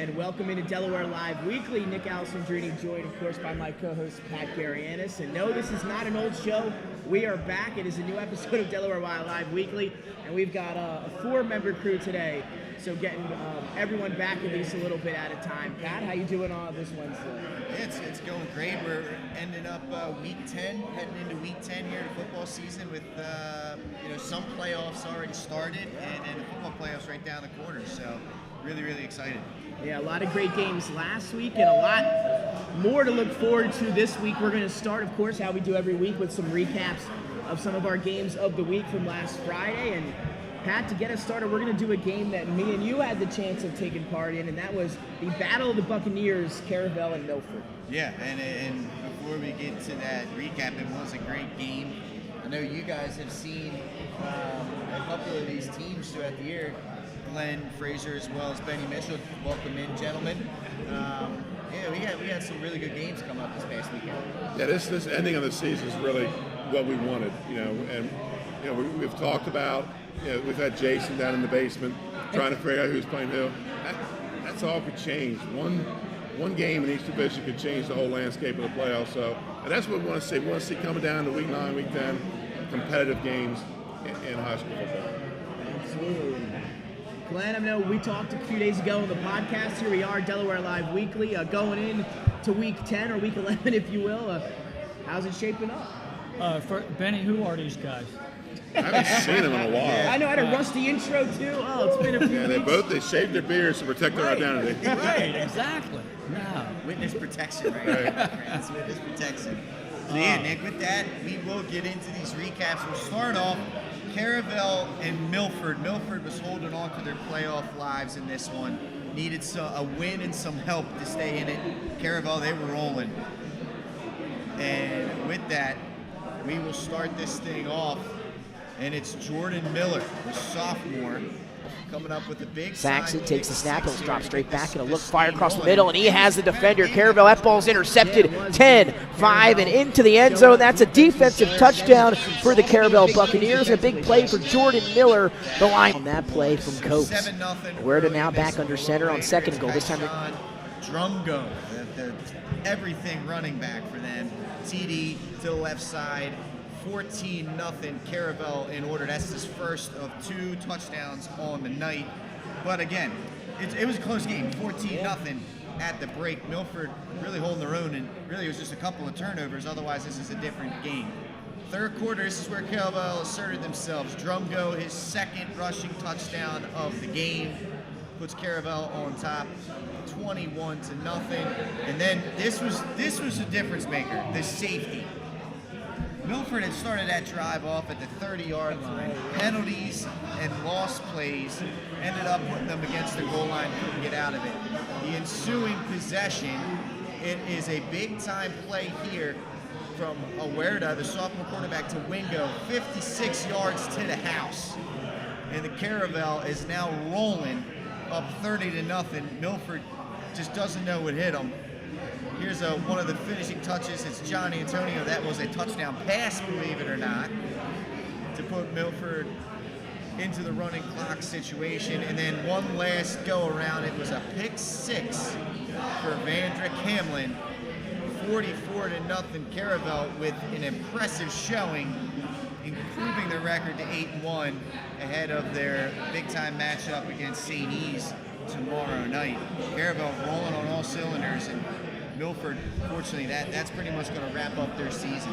and welcome into Delaware Live Weekly. Nick Alessandrini, joined, of course, by my co-host, Pat Garianis. And no, this is not an old show. We are back. It is a new episode of Delaware Wild Live Weekly, and we've got a four-member crew today, so getting everyone back at least a little bit at a time. Pat, how you doing on this Wednesday? It's going great. We're ending up week 10, heading into week 10 here in football season with some playoffs already started and the football playoffs right down the corner. So really, really excited. Yeah, a lot of great games last week and a lot more to look forward to this week. We're going to start, of course, how we do every week with some recaps of some of our games of the week from last Friday. And Pat, to get us started, we're going to do a game that me and you had the chance of taking part in, and that was the Battle of the Buccaneers, Caravel and Milford. Yeah, and before we get to that recap, it was a great game. I know you guys have seen a couple of these teams throughout the year. Glenn Fraser as well as Benny Mitchell. Welcome in, gentlemen. We had some really good games come up this past weekend. Yeah, this ending of the season is really what we wanted, we've talked about, we've had Jason down in the basement trying to figure out who's playing who. That's all could change. One game in each division could change the whole landscape of the playoffs. So, and that's what we want to see. We want to see coming down to week 9, week 10, competitive games in high school football. Absolutely. Glenn, I know we talked a few days ago on the podcast. Here we are, Delaware Live Weekly, going in to week 10 or week 11, if you will. How's it shaping up? For Benny, who are these guys? I haven't seen them in a while. Yeah. I know, I had a rusty intro too. Oh, it's been a few weeks. They shaved their beards to protect their identity. Right, exactly. Yeah. Witness protection, right? Friends, witness protection. So Nick, with that, we will get into these recaps. We'll start off Caravel and Milford. Milford was holding on to their playoff lives in this one. Needed a win and some help to stay in it. Caravel, they were rolling. And with that, we will start this thing off. And it's Jordan Miller, the sophomore, coming up with a big Saxon takes the snap, he'll drop straight back, and a look fire across the middle, and he has the defender. Caravel, that ball's intercepted, 10-5, and into the end zone. That's a defensive touchdown for the Caravel Buccaneers. A big play for Jordan Miller, the line on that play from Copes. Where to now back under center on second goal. This time Drumgo, the everything running back for them. TD to the left side. 14-0 Caravel in order. That's his first of 2 touchdowns on the night. But again, it was a close game, 14-0 at the break. Milford really holding their own, and really it was just a couple of turnovers. Otherwise, this is a different game. Third quarter, this is where Caravel asserted themselves. Drumgo, his second rushing touchdown of the game, puts Caravel on top, 21-0. And then this was the difference maker, the safety. Milford had started that drive off at the 30-yard line. Penalties and lost plays ended up putting them against the goal line, couldn't get out of it. The ensuing possession, it is a big-time play here from Awerda, the sophomore quarterback, to Wingo, 56 yards to the house. And the Caravel is now rolling up 30-0. Milford just doesn't know what hit them. Here's one of the finishing touches. It's John Antonio. That was a touchdown pass, believe it or not, to put Milford into the running clock situation. And then one last go around. It was a pick 6 for Vandrick Hamlin. 44-0 Caravel with an impressive showing, improving their record to 8-1 ahead of their big-time matchup against St. E's tomorrow night. Caravel rolling on all cylinders, and Milford, fortunately, that's pretty much going to wrap up their season.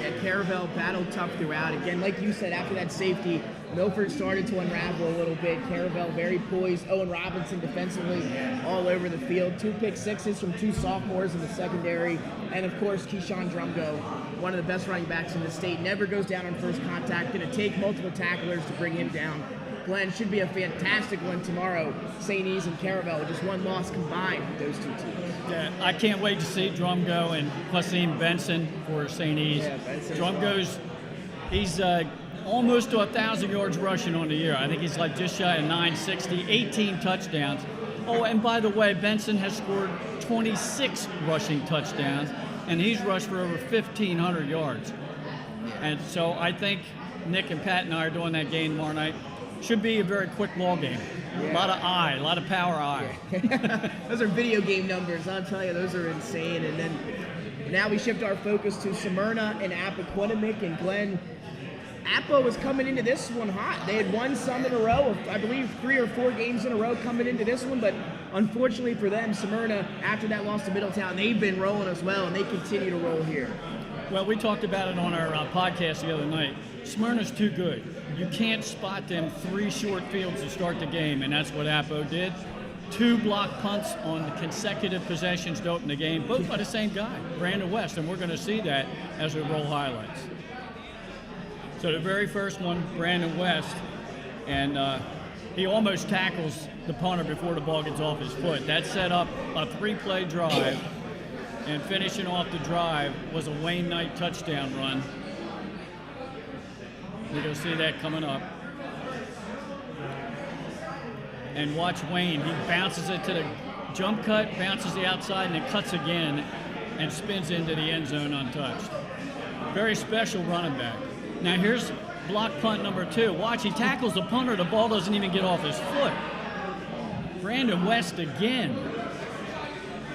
Yeah, Caravel battled tough throughout. Again, like you said, after that safety, Milford started to unravel a little bit. Caravel very poised. Owen Robinson defensively all over the field. 2 pick 6s from 2 sophomores in the secondary. And, of course, Keyshawn Drumgo, one of the best running backs in the state. Never goes down on first contact. Going to take multiple tacklers to bring him down. Glenn, should be a fantastic one tomorrow. St. E's and Caravel, just 1 loss combined with those 2 teams. Yeah, I can't wait to see Drumgo and Plasim Benson for St. E's. Yeah, he's almost to 1,000 yards rushing on the year. I think he's like just shy of 960, 18 touchdowns. Oh, and by the way, Benson has scored 26 rushing touchdowns, and he's rushed for over 1,500 yards. And so I think Nick and Pat and I are doing that game tomorrow night. Should be a very quick ball game. A lot of power eye. Those are video game numbers. I'll tell you, those are insane. And then now we shift our focus to Smyrna and Apoquinimink. And Glenn, Apo was coming into this one hot. They had won some in a row, I believe 3 or 4 games in a row coming into this one, but unfortunately for them, Smyrna, after that loss to Middletown, they've been rolling as well, and they continue to roll here. Well, we talked about it on our podcast the other night. Smyrna's too good. You can't spot them 3 short fields to start the game, and that's what Apo did. 2 block punts on the consecutive possessions to open the game, both by the same guy, Brandon West, and we're going to see that as we roll highlights. So the very first one, Brandon West, and he almost tackles the punter before the ball gets off his foot. That set up a 3-play drive, and finishing off the drive was a Wayne Knight touchdown run. You're going to see that coming up. And watch Wayne, he bounces it to the jump cut, bounces the outside, and then cuts again and spins into the end zone untouched. Very special running back. Now here's block punt number 2. Watch, he tackles the punter, the ball doesn't even get off his foot. Brandon West again.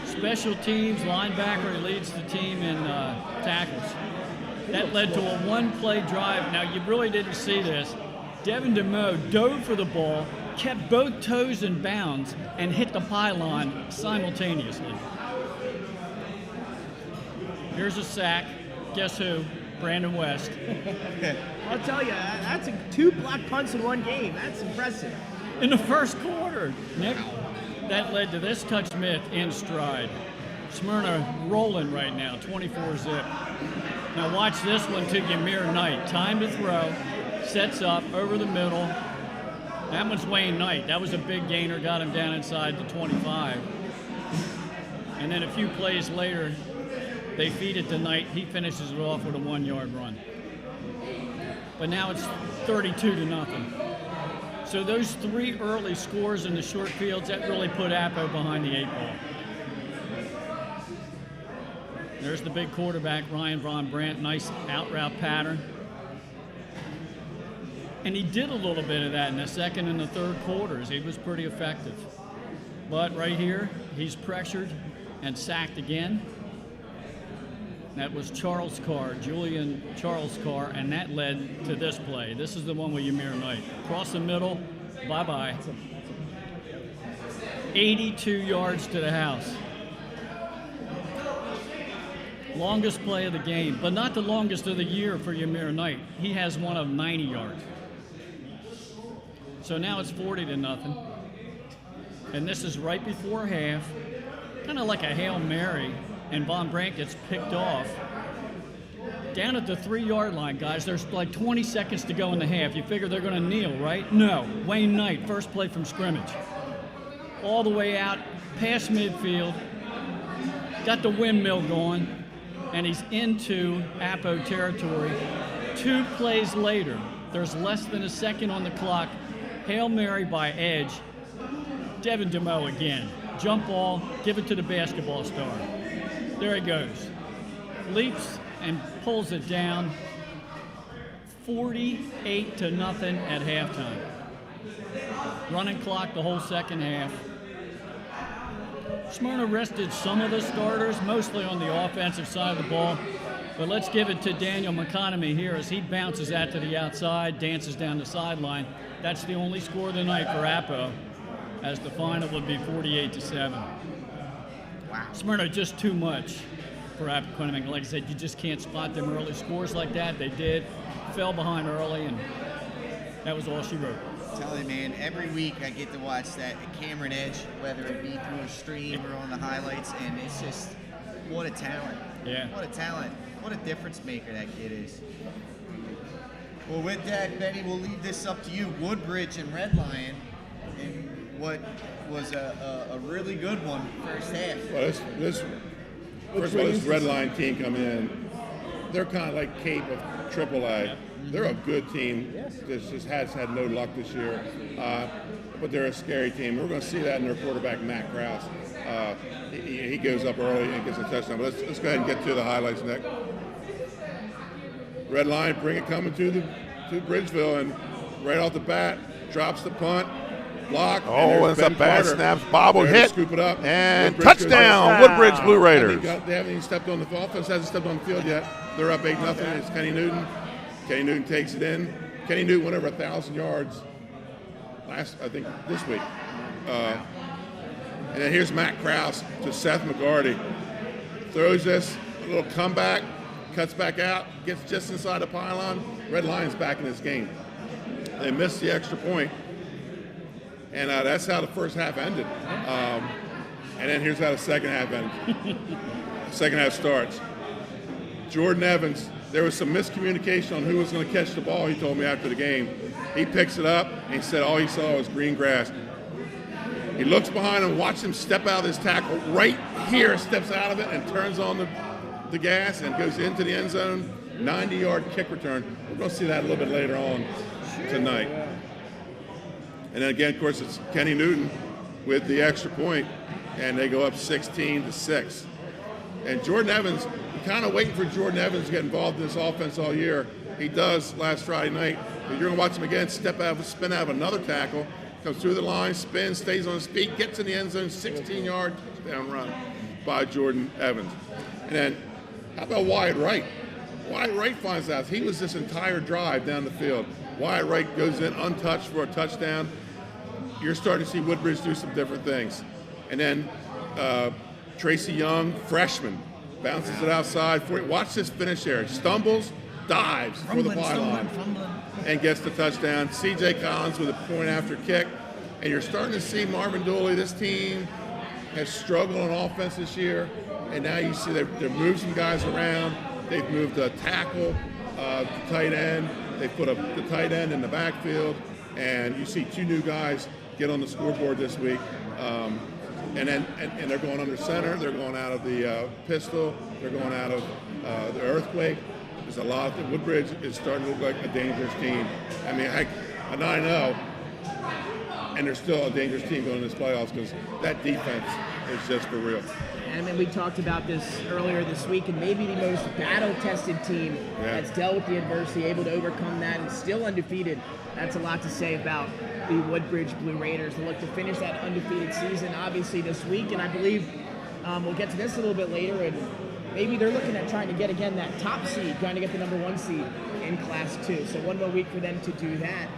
Special teams, linebacker, he leads the team in tackles. That led to a 1-play drive. Now you really didn't see this. Devin DeMoe dove for the ball, kept both toes in bounds, and hit the pylon simultaneously. Here's a sack. Guess who? Brandon West. I'll tell you, that's 2 block punts in 1 game. That's impressive. In the first quarter, Nick, that led to this touch Smith in stride. Smyrna rolling right now, 24-zip. Now watch this one to Ymir Knight. Time to throw, sets up over the middle. That one's Wayne Knight. That was a big gainer, got him down inside the 25. And then a few plays later, they feed it to Knight. He finishes it off with a 1-yard run. But now it's 32-0. So those 3 early scores in the short fields, that really put Apo behind the 8 ball. There's the big quarterback, Ryan Von Brandt. Nice out route pattern. And he did a little bit of that in the second and the third quarters. He was pretty effective. But right here, he's pressured and sacked again. That was Charles Carr, Julian Charles Carr, and that led to this play. This is the one with Ymir Knight. Across the middle, bye-bye. 82 yards to the house. Longest play of the game, but not the longest of the year for Ymir Knight. He has one of 90 yards. So now it's 40-0. And this is right before half, kind of like a Hail Mary. And Von Brandt gets picked off. Down at the 3-yard line, guys, there's like 20 seconds to go in the half. You figure they're going to kneel, right? No. Wayne Knight, first play from scrimmage. All the way out, past midfield. Got the windmill going, and he's into Apo territory. 2 plays later, there's less than a second on the clock. Hail Mary by edge. Devin DeMoe again. Jump ball, give it to the basketball star. There he goes. Leaps and pulls it down. 48-0 at halftime. Running clock the whole second half. Smyrna rested some of the starters, mostly on the offensive side of the ball. But let's give it to Daniel McConaughey here as he bounces out to the outside, dances down the sideline. That's the only score of the night for Apo, as the final would be 48-7. Wow. Smyrna just too much for Apoquinimink. Like I said, you just can't spot them early scores like that. They did. Fell behind early, and that was all she wrote. I'm telling you, man, every week I get to watch that at Cameron Edge, whether it be through a stream or on the highlights, and it's just, what a talent. Yeah. What a talent. What a difference maker that kid is. Well, with that, Benny, we'll leave this up to you. Woodbridge and Red Lion, in what was a really good one first half. Well, first of all, this Red Line team come in. They're kind of like Cape of AAA. They're a good team. Just has had no luck this year, but they're a scary team. We're going to see that in their quarterback, Matt Krause. He goes up early and gets a touchdown. But let's go ahead and get to the highlights, Nick. Red Line, bring it coming to Bridgeville, and right off the bat, drops the punt, block. Oh, it's a bad snaps, bobble there hit. Scoop it up. And Woodbridge touchdown, goes Woodbridge Blue Raiders. They haven't even stepped on the offense, hasn't stepped on the field yet. They're up 8-0. It's Kenny Newton. Kenny Newton takes it in. Kenny Newton went over 1,000 yards this week. And then here's Matt Krause to Seth McGarty. Throws this, a little comeback, cuts back out, gets just inside the pylon. Red Lions back in this game. They missed the extra point. And that's how the first half ended. And then here's how the second half ended. Second half starts. Jordan Evans, there was some miscommunication on who was going to catch the ball, he told me after the game. He picks it up, and he said all he saw was green grass. He looks behind him, watches him step out of his tackle. Right here, steps out of it and turns on the gas and goes into the end zone. 90-yard kick return. We're going to see that a little bit later on tonight. And then again, of course, it's Kenny Newton with the extra point, and they go up 16-6. And Jordan Evans, we're kind of waiting for Jordan Evans to get involved in this offense all year. He does last Friday night. But you're going to watch him again spin out of another tackle, comes through the line, spins, stays on his feet, gets in the end zone, 16-yard touchdown run by Jordan Evans. And then how about Wyatt Wright? Wyatt Wright finds out he was this entire drive down the field. Wyatt Wright goes in untouched for a touchdown. You're starting to see Woodbridge do some different things. And then Tracy Young, freshman, bounces it outside. Watch this finish there. Stumbles, dives for the pylon, and gets the touchdown. C.J. Collins with a point after kick. And you're starting to see Marvin Dooley, this team has struggled on offense this year. And now you see they've moved some guys around. They've moved a tackle, to tight end. They put the tight end in the backfield. And you see two new guys get on the scoreboard this week. And they're going under center. They're going out of the pistol. They're going out of the earthquake. There's a lot of Woodbridge is starting to look like a dangerous team. I mean, a 9-0, and they're still a dangerous team going in this playoffs because that defense is just for real. And I mean, we talked about this earlier this week, and maybe the most battle-tested team that's dealt with the adversity, able to overcome that, and still undefeated. That's a lot to say about the Woodbridge Blue Raiders. They look to finish that undefeated season, obviously, this week, and I believe we'll get to this a little bit later, and maybe they're looking at trying to get, again, that top seed, trying to get the number 1 seed in Class 2. So one more week for them to do that.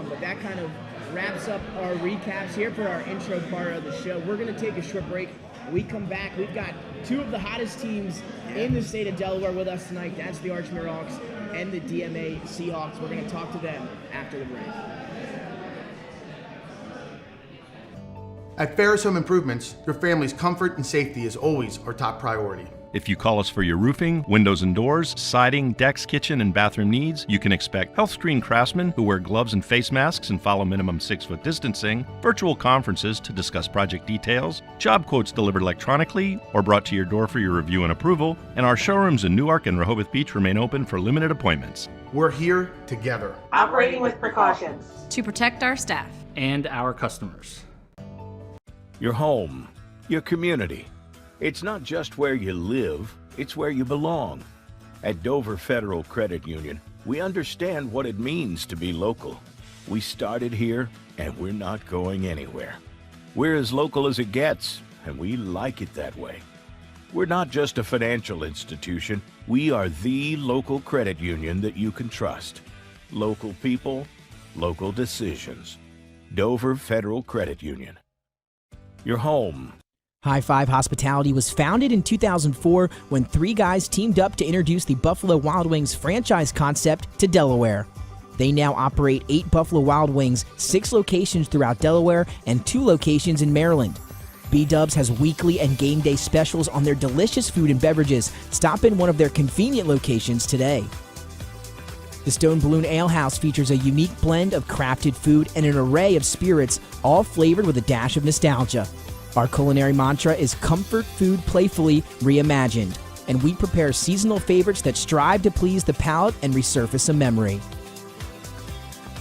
But that kind of wraps up our recaps here for our intro part of the show. We're going to take a short break. When we come back, we've got two of the hottest teams in the state of Delaware with us tonight. That's the Archmere Hawks and the DMA Seahawks. We're going to talk to them after the break. At Ferris Home Improvements, your family's comfort and safety is always our top priority. If you call us for your roofing, windows and doors, siding, decks, kitchen, and bathroom needs, you can expect health-screened craftsmen who wear gloves and face masks and follow minimum 6-foot distancing, virtual conferences to discuss project details, job quotes delivered electronically or brought to your door for your review and approval, and our showrooms in Newark and Rehoboth Beach remain open for limited appointments. We're here together. Operating with precautions. To protect our staff. And our customers. Your home, your community. It's not just where you live, it's where you belong. At Dover Federal Credit Union, we understand what it means to be local. We started here, and we're not going anywhere. We're as local as it gets, and we like it that way. We're not just a financial institution, we are the local credit union that you can trust. Local people, local decisions. Dover Federal Credit Union. Your home. High Five Hospitality was founded in 2004 when 3 guys teamed up to introduce the Buffalo Wild Wings franchise concept to Delaware. They now operate 8 Buffalo Wild Wings, 6 locations throughout Delaware, and 2 locations in Maryland. B-Dubs has weekly and game day specials on their delicious food and beverages. Stop in one of their convenient locations today. The Stone Balloon Ale House features a unique blend of crafted food and an array of spirits, all flavored with a dash of nostalgia. Our culinary mantra is comfort food playfully reimagined, and we prepare seasonal favorites that strive to please the palate and resurface a memory.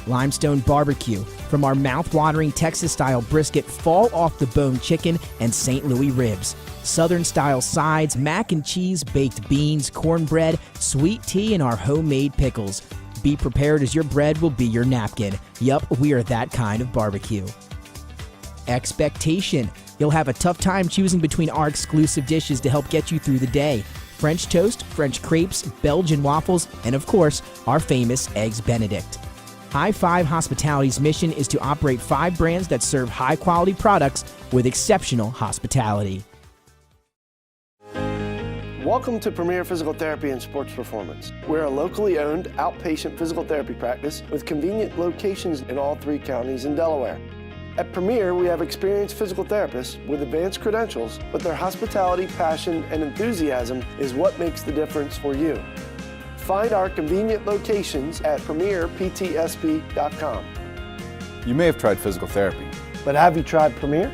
Limestone Barbecue, from our mouth-watering Texas-style brisket, fall-off-the-bone chicken, and St. Louis ribs. Southern-style sides, mac and cheese, baked beans, cornbread, sweet tea, and our homemade pickles. Be prepared as your bread will be your napkin. Yup, we are that kind of barbecue. Expectation. You'll have a tough time choosing between our exclusive dishes to help get you through the day. French toast, French crepes, Belgian waffles, and of course, our famous Eggs Benedict. High Five Hospitality's mission is to operate 5 brands that serve high-quality products with exceptional hospitality. Welcome to Premier Physical Therapy and Sports Performance. We're a locally owned outpatient physical therapy practice with convenient locations in all 3 counties in Delaware. At Premier, we have experienced physical therapists with advanced credentials, but their hospitality, passion, and enthusiasm is what makes the difference for you. Find our convenient locations at premierptsp.com. You may have tried physical therapy, but have you tried Premier?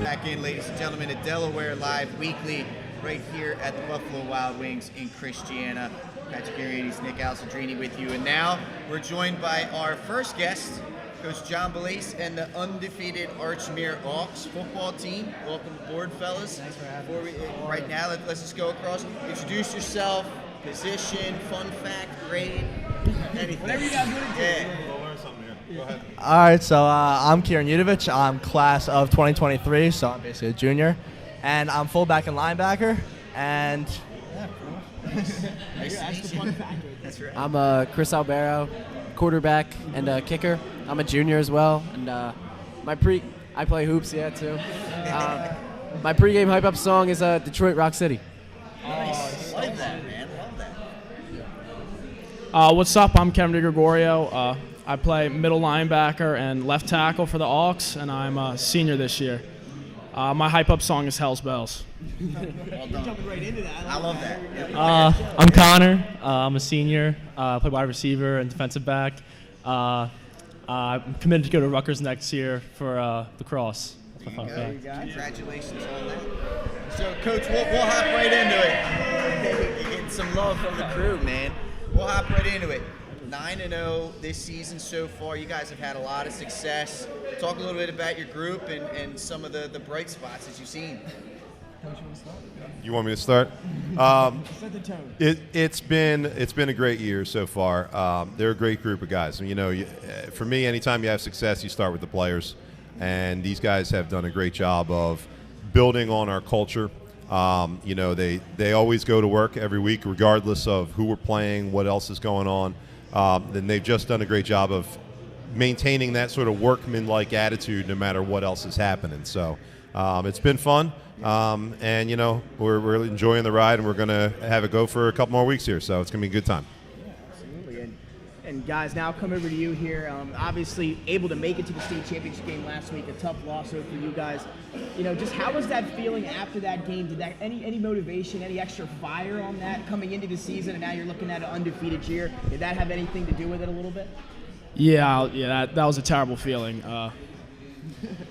Back in, ladies and gentlemen, at Delaware Live Weekly, right here at the Buffalo Wild Wings in Christiana. Patrick Ariades, Nick Alessandrini with you. And now we're joined by our first guest, Coach John Belace and the undefeated Archmere Hawks football team. Welcome aboard, fellas. Thanks for having me. Right now, let's just go across. Introduce yourself, position, fun fact, grade, anything. Whatever you guys want to do. Yeah. We'll learn something here. Go ahead. All right, so I'm Kieran Udovich. I'm class of 2023, so I'm basically a junior. And I'm fullback and linebacker. And That's right. I'm Chris Albero, quarterback and kicker. I'm a junior as well, and I play hoops, too. My pregame hype-up song is Detroit Rock City. Nice. Love that, man. Love that. What's up? I'm Kevin DeGregorio. I play middle linebacker and left tackle for the Hawks, and I'm a senior this year. My hype-up song is Hell's Bells. Well done. Jumping right into that. I love that. I'm Connor. I'm a senior. I play wide receiver and defensive back. I'm committed to go to Rutgers next year for lacrosse. That's my fun fact. Congratulations on that. So, Coach, we'll hop right into it. You're getting some love from the crew, man. We'll hop right into it. 9-0 this season so far. You guys have had a lot of success. Talk a little bit about your group and some of the bright spots that you've seen. You want me to start? Set the tone. It's been a great year so far. They're a great group of guys. And, for me, anytime you have success, you start with the players. And these guys have done a great job of building on our culture. They always go to work every week, regardless of who we're playing, what else is going on. Then they've just done a great job of maintaining that sort of workman-like attitude no matter what else is happening. So it's been fun, and we're enjoying the ride, and we're going to have it go for a couple more weeks here. So it's going to be a good time. Yeah, absolutely. And guys, now come over to you here. Obviously able to make it to the state championship game last week. A tough loss for you guys. Just how was that feeling after that game? Did that any motivation, any extra fire on that coming into the season? And now you're looking at an undefeated year. Did that have anything to do with it a little bit? Yeah, that was a terrible feeling.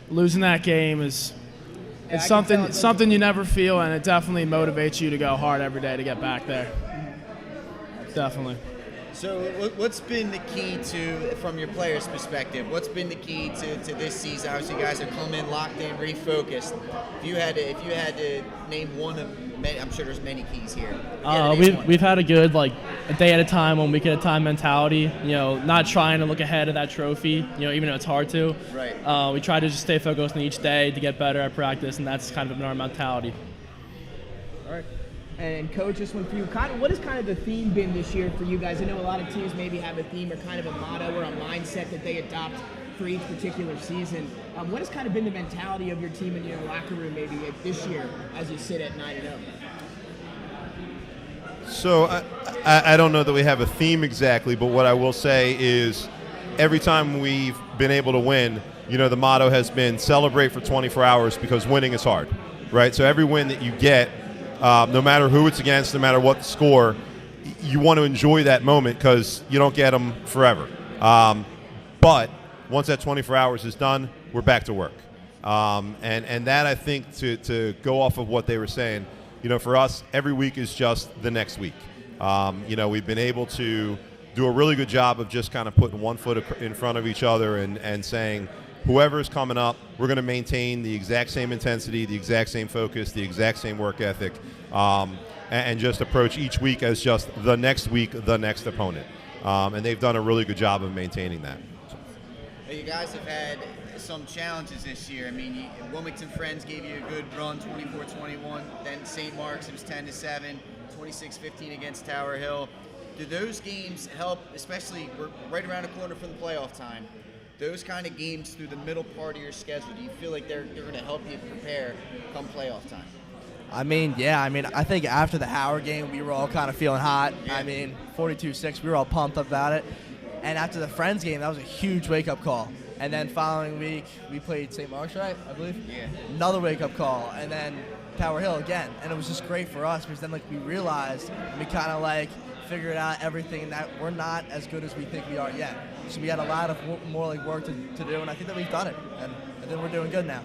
Losing that game is something you never feel, and it definitely motivates you to go hard every day to get back there. Definitely. So what's been the key to, from your players' perspective, what's been the key to this season? Obviously, you guys have come in, locked in, refocused. If you had to name one of many, I'm sure there's many keys here. We've had a good a day at a time, 1 week at a time mentality. Not trying to look ahead of that trophy. Even though it's hard to. Right. We try to just stay focused on each day to get better at practice, and that's kind of been our mentality. All right. And Coach, this one for you. What has kind of the theme been this year for you guys? I know a lot of teams maybe have a theme or kind of a motto or a mindset that they adopt for each particular season. What has kind of been the mentality of your team in your locker room maybe this year as you sit at 9-0? So I don't know that we have a theme exactly, but what I will say is every time we've been able to win, the motto has been celebrate for 24 hours because winning is hard, right? So every win that you get, no matter who it's against, no matter what the score, you want to enjoy that moment because you don't get them forever. But once that 24 hours is done, we're back to work. And that, I think, to go off of what they were saying, for us, every week is just the next week. We've been able to do a really good job of just kind of putting one foot in front of each other and saying, whoever is coming up, we're going to maintain the exact same intensity, the exact same focus, the exact same work ethic, and just approach each week as just the next week, the next opponent. And they've done a really good job of maintaining that. You guys have had some challenges this year. I mean, Wilmington Friends gave you a good run, 24-21. Then St. Mark's, it was 10-7, 26-15 against Tower Hill. Do those games help, especially we're right around the corner from the playoff time, those kind of games through the middle part of your schedule, do you feel like they're going to help you prepare come playoff time? I mean, yeah. I mean, I think after the Howard game, we were all kind of feeling hot. Yeah. I mean, 42-6, we were all pumped up about it. And after the Friends game, that was a huge wake-up call. And then following week, we played St. Mark's, right, I believe? Yeah. Another wake-up call. And then Tower Hill again. And it was just great for us because then, like, we realized, we kind of, like, figured out everything that we're not as good as we think we are yet. So we had a lot of more, like, work to do, and I think that we've done it. And then we're doing good now.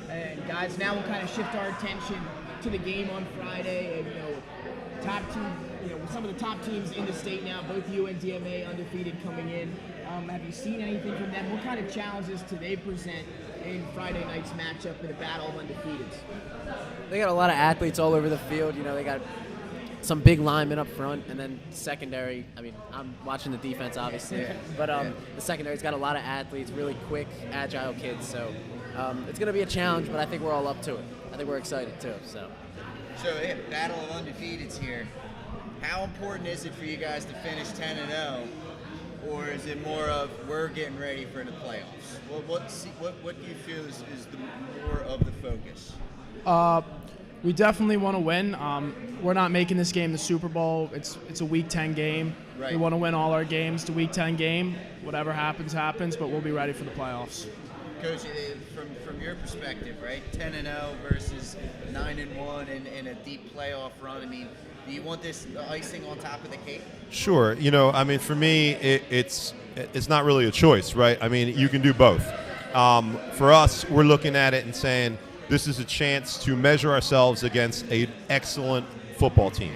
And guys, now we'll kind of shift our attention to the game on Friday. And, top two, some of the top teams in the state now, both U and DMA undefeated coming in. Have you seen anything from them? What kind of challenges do they present in Friday night's matchup in a battle of undefeateds? They got a lot of athletes all over the field. They got some big linemen up front, and then secondary. I mean, I'm watching the defense, obviously, but the secondary's got a lot of athletes, really quick, agile kids. So it's going to be a challenge, but I think we're all up to it. I think we're excited too. So yeah, battle of undefeateds here. How important is it for you guys to finish 10-0, or is it more of we're getting ready for the playoffs? What do you feel is the more of the focus? We definitely want to win. We're not making this game the Super Bowl. It's a Week 10 game. Right. We want to win all our games. The Week 10 game, whatever happens, but we'll be ready for the playoffs. Coach, from your perspective, right, 10-0 versus 9-1 in a deep playoff run. I mean, do you want this icing on top of the cake? Sure. I mean, for me, it's not really a choice, right? I mean, you can do both. For us, we're looking at it and saying this is a chance to measure ourselves against an excellent football team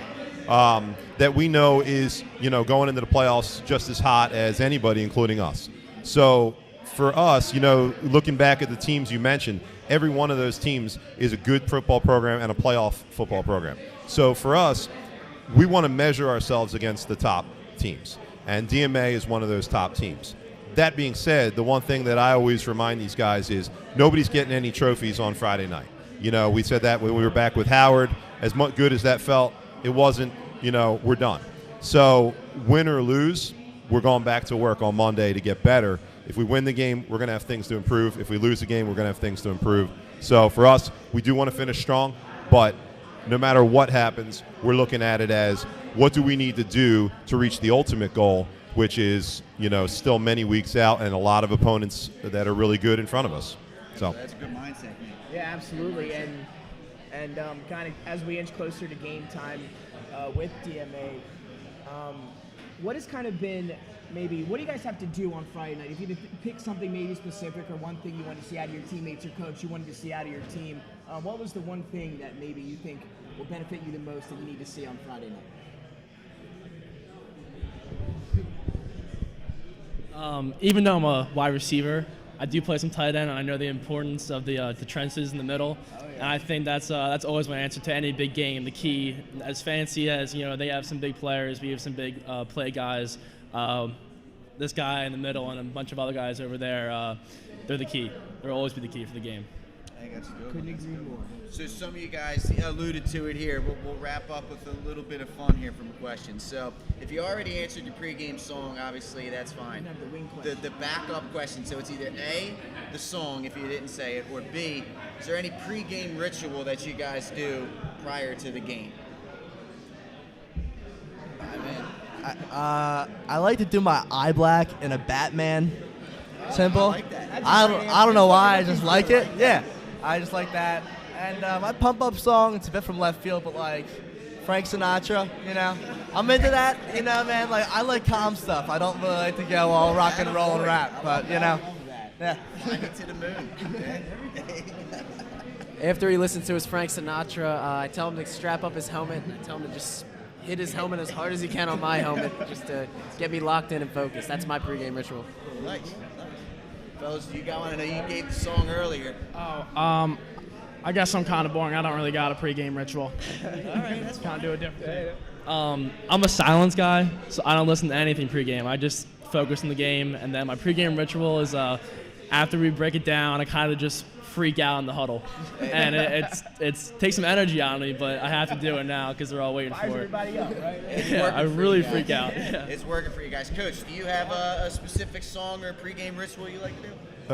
that we know is, going into the playoffs just as hot as anybody, including us. So for us, looking back at the teams you mentioned, every one of those teams is a good football program and a playoff football program. So for us, we want to measure ourselves against the top teams, and DMA is one of those top teams. That being said, the one thing that I always remind these guys is nobody's getting any trophies on Friday night. We said that when we were back with Howard. As good as that felt, it wasn't, we're done. So win or lose, we're going back to work on Monday to get better. If we win the game, we're going to have things to improve. If we lose the game, we're going to have things to improve. So for us, we do want to finish strong, but no matter what happens, we're looking at it as what do we need to do to reach the ultimate goal, which is, still many weeks out and a lot of opponents that are really good in front of us. So that's a good mindset, man. Yeah, absolutely. And kind of as we inch closer to game time with DMA, what has kind of been what do you guys have to do on Friday night? If you had to pick something maybe specific or one thing you wanted to see out of your teammates or coach you wanted to see out of your team, what was the one thing that maybe you think will benefit you the most that you need to see on Friday night? Even though I'm a wide receiver, I do play some tight end, and I know the importance of the trenches in the middle. Oh, yeah. And I think that's always my answer to any big game. The key, as fancy as they have some big players, we have some big play guys. This guy in the middle and a bunch of other guys over there, they're the key. They'll always be the key for the game. I think that's a good Couldn't agree more. So some of you guys alluded to it here, but we'll wrap up with a little bit of fun here from questions. So if you already answered your pregame song, obviously that's fine. The backup question, so it's either A, the song if you didn't say it, or B, is there any pregame ritual that you guys do prior to the game? I like to do my eye black in a Batman symbol. I like that. I don't know why, I just like it. Yeah, I just like that. And my pump-up song, it's a bit from left field, but like Frank Sinatra, I'm into that, man. Like, I like calm stuff. I don't really like to go all rock and roll and rap, but yeah. Flying it to the moon. After he listens to his Frank Sinatra, I tell him to strap up his helmet, and I tell him to just hit his helmet as hard as he can on my helmet, just to get me locked in and focused. That's my pregame ritual. Nice. Fellas, do you guys want to know? You gave the song earlier. I guess I'm kind of boring. I don't really got a pregame ritual. All right, that's kind of do a different thing. I'm a silence guy, so I don't listen to anything pregame. I just focus on the game, and then my pregame ritual is after we break it down, I kind of just freak out in the huddle, and it takes some energy out of me, but I have to do it now because they're all waiting Fires for it. everybody up, right? Yeah, I really freak out. Yeah. It's working for you guys. Coach, do you have a specific song or pregame ritual you like to do?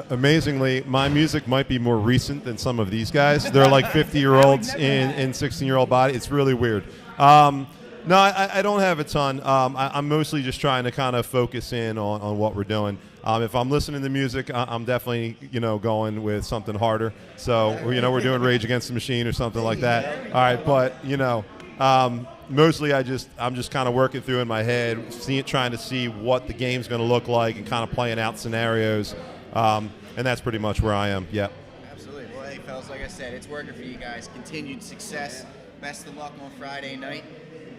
Amazingly, my music might be more recent than some of these guys. They're like 50-year-olds in 16-year-old body. It's really weird. No, I don't have a ton. I'm mostly just trying to kind of focus in on what we're doing. If I'm listening to music, I'm definitely, going with something harder. So, we're doing Rage Against the Machine or something like that. All right, but, mostly I'm just kind of working through in my head, trying to see what the game's going to look like and kind of playing out scenarios. And that's pretty much where I am. Yep. Absolutely. Well, hey, fellas, like I said, it's working for you guys. Continued success. Best of luck on Friday night.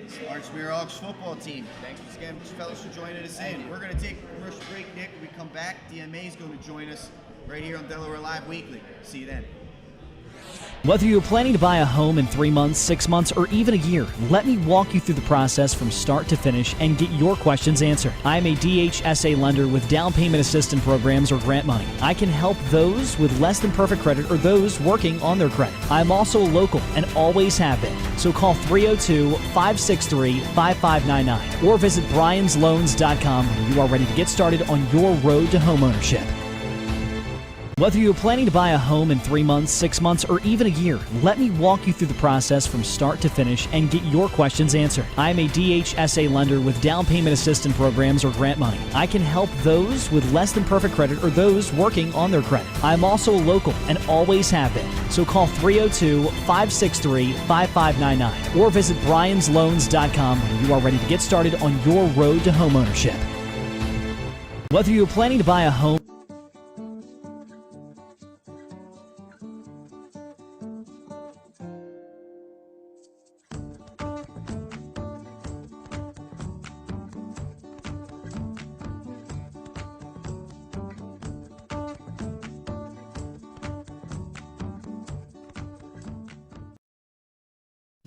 It's the Archmere Hawks football team. Thanks again, fellas, for joining us in. We're going to take a commercial break, Nick. When we come back, DMA is going to join us right here on Delaware Live Weekly. See you then. Whether you're planning to buy a home in 3 months, 6 months, or even a year, let me walk you through the process from start to finish and get your questions answered. I'm a DHSA lender with down payment assistance programs or grant money. I can help those with less than perfect credit or those working on their credit. I'm also local and always have been. So call 302-563-5599 or visit bryans.loans.com when you are ready to get started on your road to homeownership. Whether you're planning to buy a home in 3 months, 6 months, or even a year, let me walk you through the process from start to finish and get your questions answered. I'm a DHSA lender with down payment assistance programs or grant money. I can help those with less than perfect credit or those working on their credit. I'm also local and always have been. So call 302-563-5599 or visit bryans.loans.com when you are ready to get started on your road to homeownership. Whether you're planning to buy a home,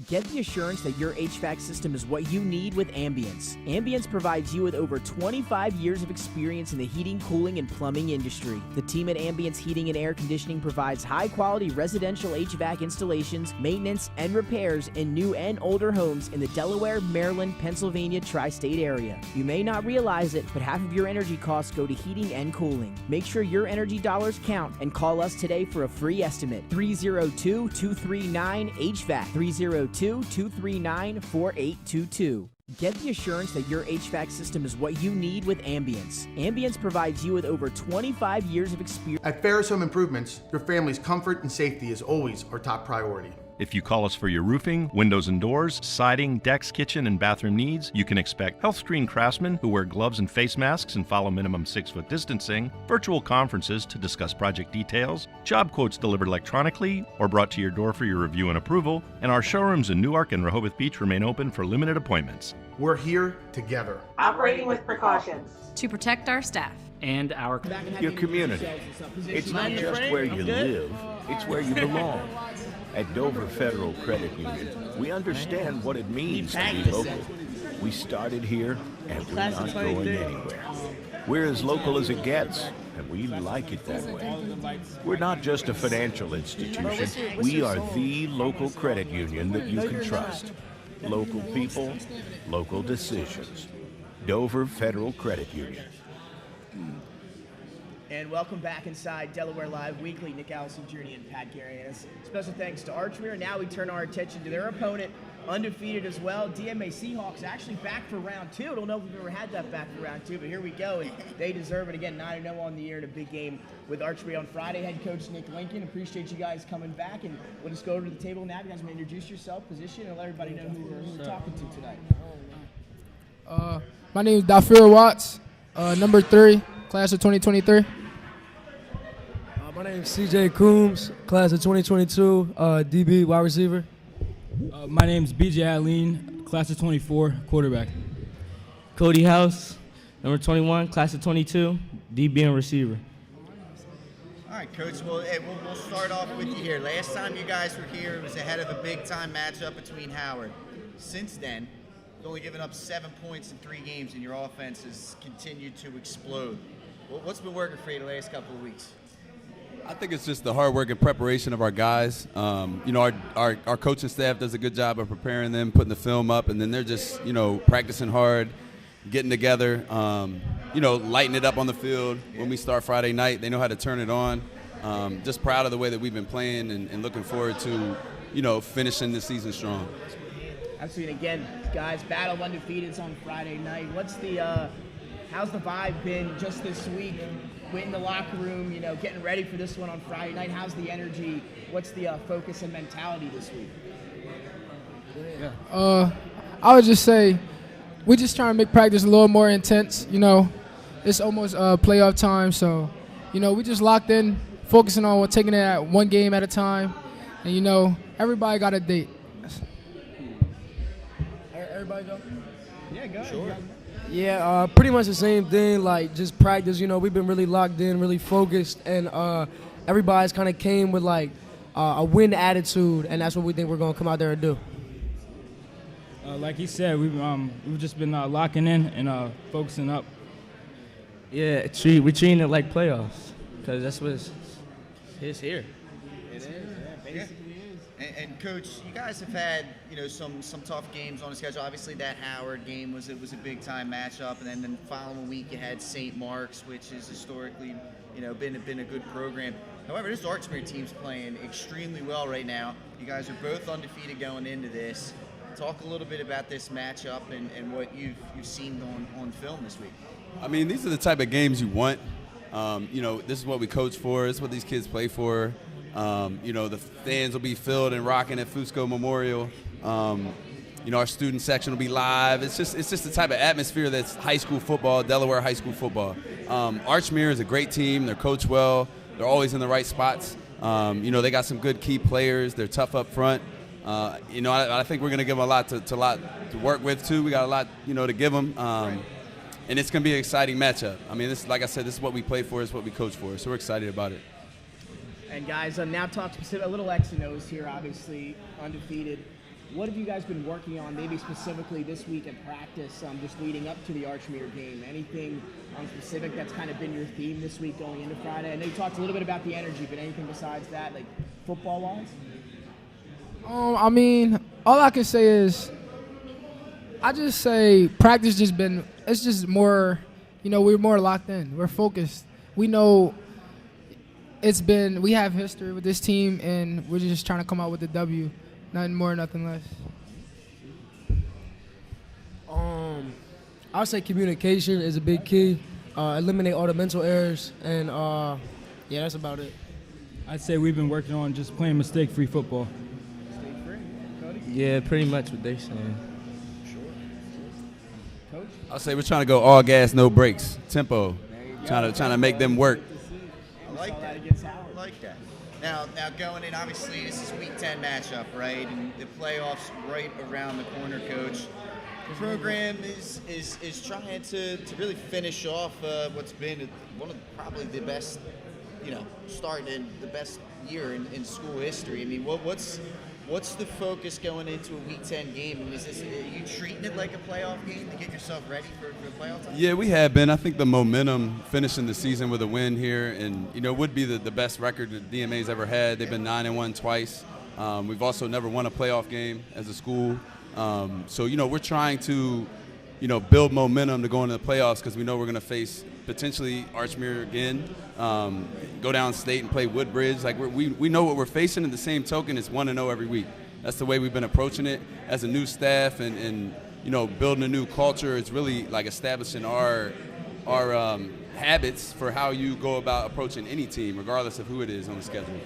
Get the assurance that your HVAC system is what you need with Ambience. Ambience provides you with over 25 years of experience in the heating, cooling, and plumbing industry. The team at Ambience Heating and Air Conditioning provides high-quality residential HVAC installations, maintenance, and repairs in new and older homes in the Delaware, Maryland, Pennsylvania tri-state area. You may not realize it, but half of your energy costs go to heating and cooling. Make sure your energy dollars count and call us today for a free estimate. 302-239-HVAC. 302-239-4822. Get the assurance that your HVAC system is what you need with Ambience. Ambience provides you with over 25 years of experience. At Ferris Home Improvements, your family's comfort and safety is always our top priority. If you call us for your roofing, windows and doors, siding, decks, kitchen, and bathroom needs, you can expect health screen craftsmen who wear gloves and face masks and follow minimum 6-foot distancing, virtual conferences to discuss project details, job quotes delivered electronically or brought to your door for your review and approval, and our showrooms in Newark and Rehoboth Beach remain open for limited appointments. We're here together. Operating with precautions. To protect our staff. And your community. It's not just where you live, it's where you belong. At Dover Federal Credit Union, we understand what it means to be local. We started here, and we're not going anywhere. We're as local as it gets, and we like it that way. We're not just a financial institution. We are the local credit union that you can trust. Local people, local decisions. Dover Federal Credit Union. And welcome back inside Delaware Live Weekly. Nick Allison, Jr. and Pat Garianis. Special thanks to Archmere. Now we turn our attention to their opponent, undefeated as well. DMA Seahawks actually back for round 2. I don't know if we've ever had that back for round 2, but here we go. And they deserve it again. 9-0 on the year in a big game with Archmere on Friday. Head coach Nick Lincoln. Appreciate you guys coming back. And we'll just go over to the table now. You guys may introduce yourself, position, and let everybody know who we're talking to tonight. My name is Dafir Watts, number 3, class of 2023. My name is CJ Coombs, class of 2022, DB, wide receiver. My name is BJ Alleen, class of 24, quarterback. Cody House, number 21, class of 22, DB and receiver. All right, Coach. Well, hey, we'll start off with you here. Last time you guys were here, it was ahead of a big-time matchup between Howard. Since then, you've only given up 7 points in 3 games, and your offense has continued to explode. What's been working for you the last couple of weeks? I think it's just the hard work and preparation of our guys. Our coaching staff does a good job of preparing them, putting the film up, and then they're just, practicing hard, getting together, lighting it up on the field. When we start Friday night, they know how to turn it on. Just proud of the way that we've been playing and looking forward to, finishing the season strong. Absolutely. Again, guys, Battle of Undefeateds on Friday night. How's the vibe been just this week? In the locker room, getting ready for this one on Friday night. How's the energy? What's the focus and mentality this week? I would just say we're just trying to make practice a little more intense. It's almost playoff time, so we just locked in, focusing on taking it at one game at a time, and everybody got a date. Everybody go? Yeah, go. Sure. Yeah, pretty much the same thing, like just practice. We've been really locked in, really focused, and everybody's kind of came with like a win attitude, and that's what we think we're going to come out there and do. Like he said, we've just been locking in and focusing up. Yeah, we're treating it like playoffs because that's what it's here. It is, basically. And Coach, you guys have had some tough games on the schedule. Obviously, that Howard game was a big time matchup, and then the following week you had St. Mark's, which is historically been a good program. However, this Archmere team's playing extremely well right now. You guys are both undefeated going into this. Talk a little bit about this matchup and what you've seen on film this week. I mean, these are the type of games you want. This is what we coach for. This is what these kids play for. The fans will be filled and rocking at Fusco Memorial. Our student section will be live. It's just the type of atmosphere that's high school football, Delaware high school football. Archmere is a great team. They're coached well. They're always in the right spots. They got some good key players. They're tough up front. I think we're going to give them a lot to work with too. We got a lot, to give them. And it's going to be an exciting matchup. I mean, like I said, this is what we play for. This is what we coach for. So we're excited about it. And guys, now talk specific, a little X and O's here, obviously undefeated. What have you guys been working on, maybe specifically this week in practice, just leading up to the Archmere game? Anything specific that's kind of been your theme this week going into Friday? I know you talked a little bit about the energy, but anything besides that, like football-wise? All I can say is, I just say practice it's just more, we're more locked in. We're focused. We know we have history with this team, and we're just trying to come out with a W. Nothing more, nothing less. I would say communication is a big key. Eliminate all the mental errors, and that's about it. I'd say we've been working on just playing mistake-free football. Mistake-free? Cody? Yeah, pretty much what they're saying. Sure. Coach? I'll say we're trying to go all gas, no brakes, tempo. Trying to make them work. I like that. I like that. Now going in, obviously this is Week 10 matchup, right? And the playoffs right around the corner, Coach. The program is trying to really finish off what's been one of probably the best, start and the best year in school history. I mean, what's the focus going into a Week 10 game? I mean, are you treating it like a playoff game to get yourself ready for playoff time? Yeah, we have been. I think the momentum finishing the season with a win here, and would be the best record that DMA's ever had. They've been 9-1 twice. We've also never won a playoff game as a school. So we're trying to build momentum to go into the playoffs because we know we're going to face potentially Archmere again, go down state and play Woodbridge. Like we know what we're facing. In the same token, it's 1-0 every week. That's the way we've been approaching it as a new staff and building a new culture. It's really like establishing our habits for how you go about approaching any team, regardless of who it is on the schedule.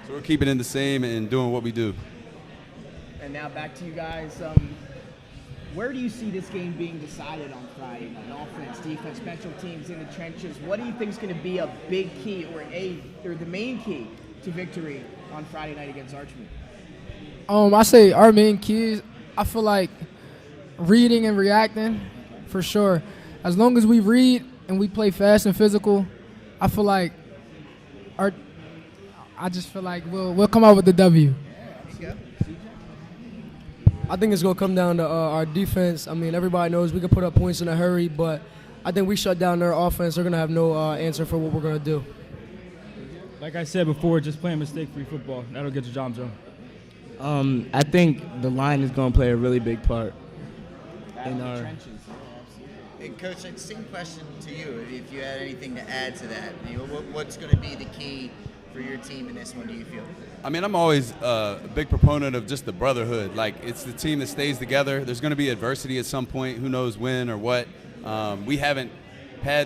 So we're keeping it the same and doing what we do. And now back to you guys. Where do you see this game being decided on Friday night? Offense, defense, special teams in the trenches. What do you think is going to be a big key or the main key to victory on Friday night against Archmere? I say our main keys, I feel like reading and reacting for sure. As long as we read and we play fast and physical, I feel like I just feel like we'll come out with the W. I think it's going to come down to our defense. I mean, everybody knows we can put up points in a hurry, but I think we shut down their offense. They're going to have no answer for what we're going to do. Like I said before, just playing mistake-free football. That'll get your job done. I think the line is going to play a really big part in our trenches. And Coach, same question to you. If you had anything to add to that, what's going to be the key for your team in this one, do you feel? I mean, I'm always a big proponent of just the brotherhood. Like, it's the team that stays together. There's going to be adversity at some point. Who knows when or what? We've had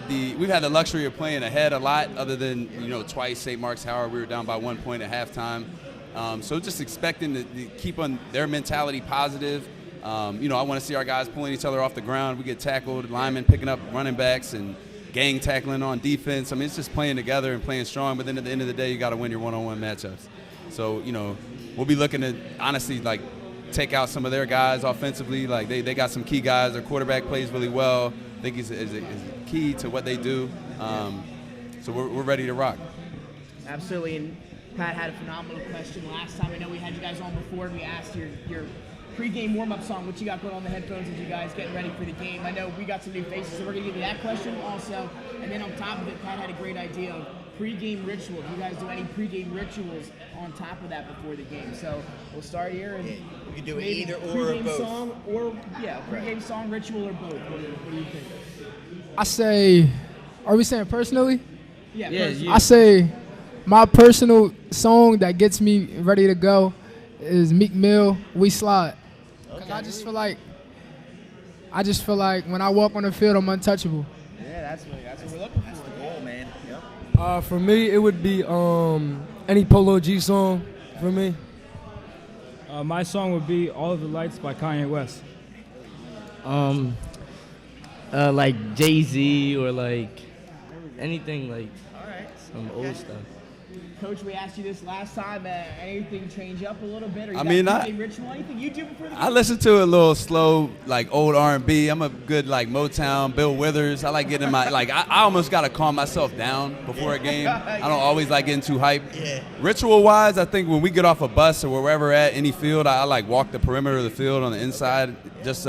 the luxury of playing ahead a lot, other than twice St. Mark's Howard we were down by 1 point at halftime. So just expecting to keep on their mentality positive. I want to see our guys pulling each other off the ground. We get tackled, linemen picking up running backs and gang tackling on defense. I mean, it's just playing together and playing strong. But then at the end of the day, you got to win your one-on-one matchups. So we'll be looking to honestly take out some of their guys offensively. Like they got some key guys. Their quarterback plays really well. I think he's key to what they do. So we're ready to rock. Absolutely. And Pat had a phenomenal question last time. I know we had you guys on before. We asked your pre-game warm-up song, what you got going on the headphones as you guys getting ready for the game. I know we got some new faces, so we're going to give you that question also. And then on top of it, Pat had a great idea of pre-game rituals. Do you guys do any pre-game rituals on top of that before the game? So we'll start here. And you can do either or pre-game both. Song or, pre-game song, ritual, or both. What do you think? I say, are we saying personally? Yeah, I say my personal song that gets me ready to go is Meek Mill, We Slide. Because I just feel like when I walk on the field, I'm untouchable. Yeah, that's what we're looking for. That's the goal, man. Yep. For me, it would be any Polo G song for me. My song would be All of the Lights by Kanye West. Like Jay-Z or like anything like some old stuff. Coach, we asked you this last time. Anything change up a little bit? Or ritual? Anything you do before the game? I listen to a little slow, old R&B. I'm a good Motown, Bill Withers. I like getting my I almost gotta calm myself down before a game. I don't always like getting too hyped. Yeah. Ritual-wise, I think when we get off a bus or wherever at any field, I walk the perimeter of the field on the inside, just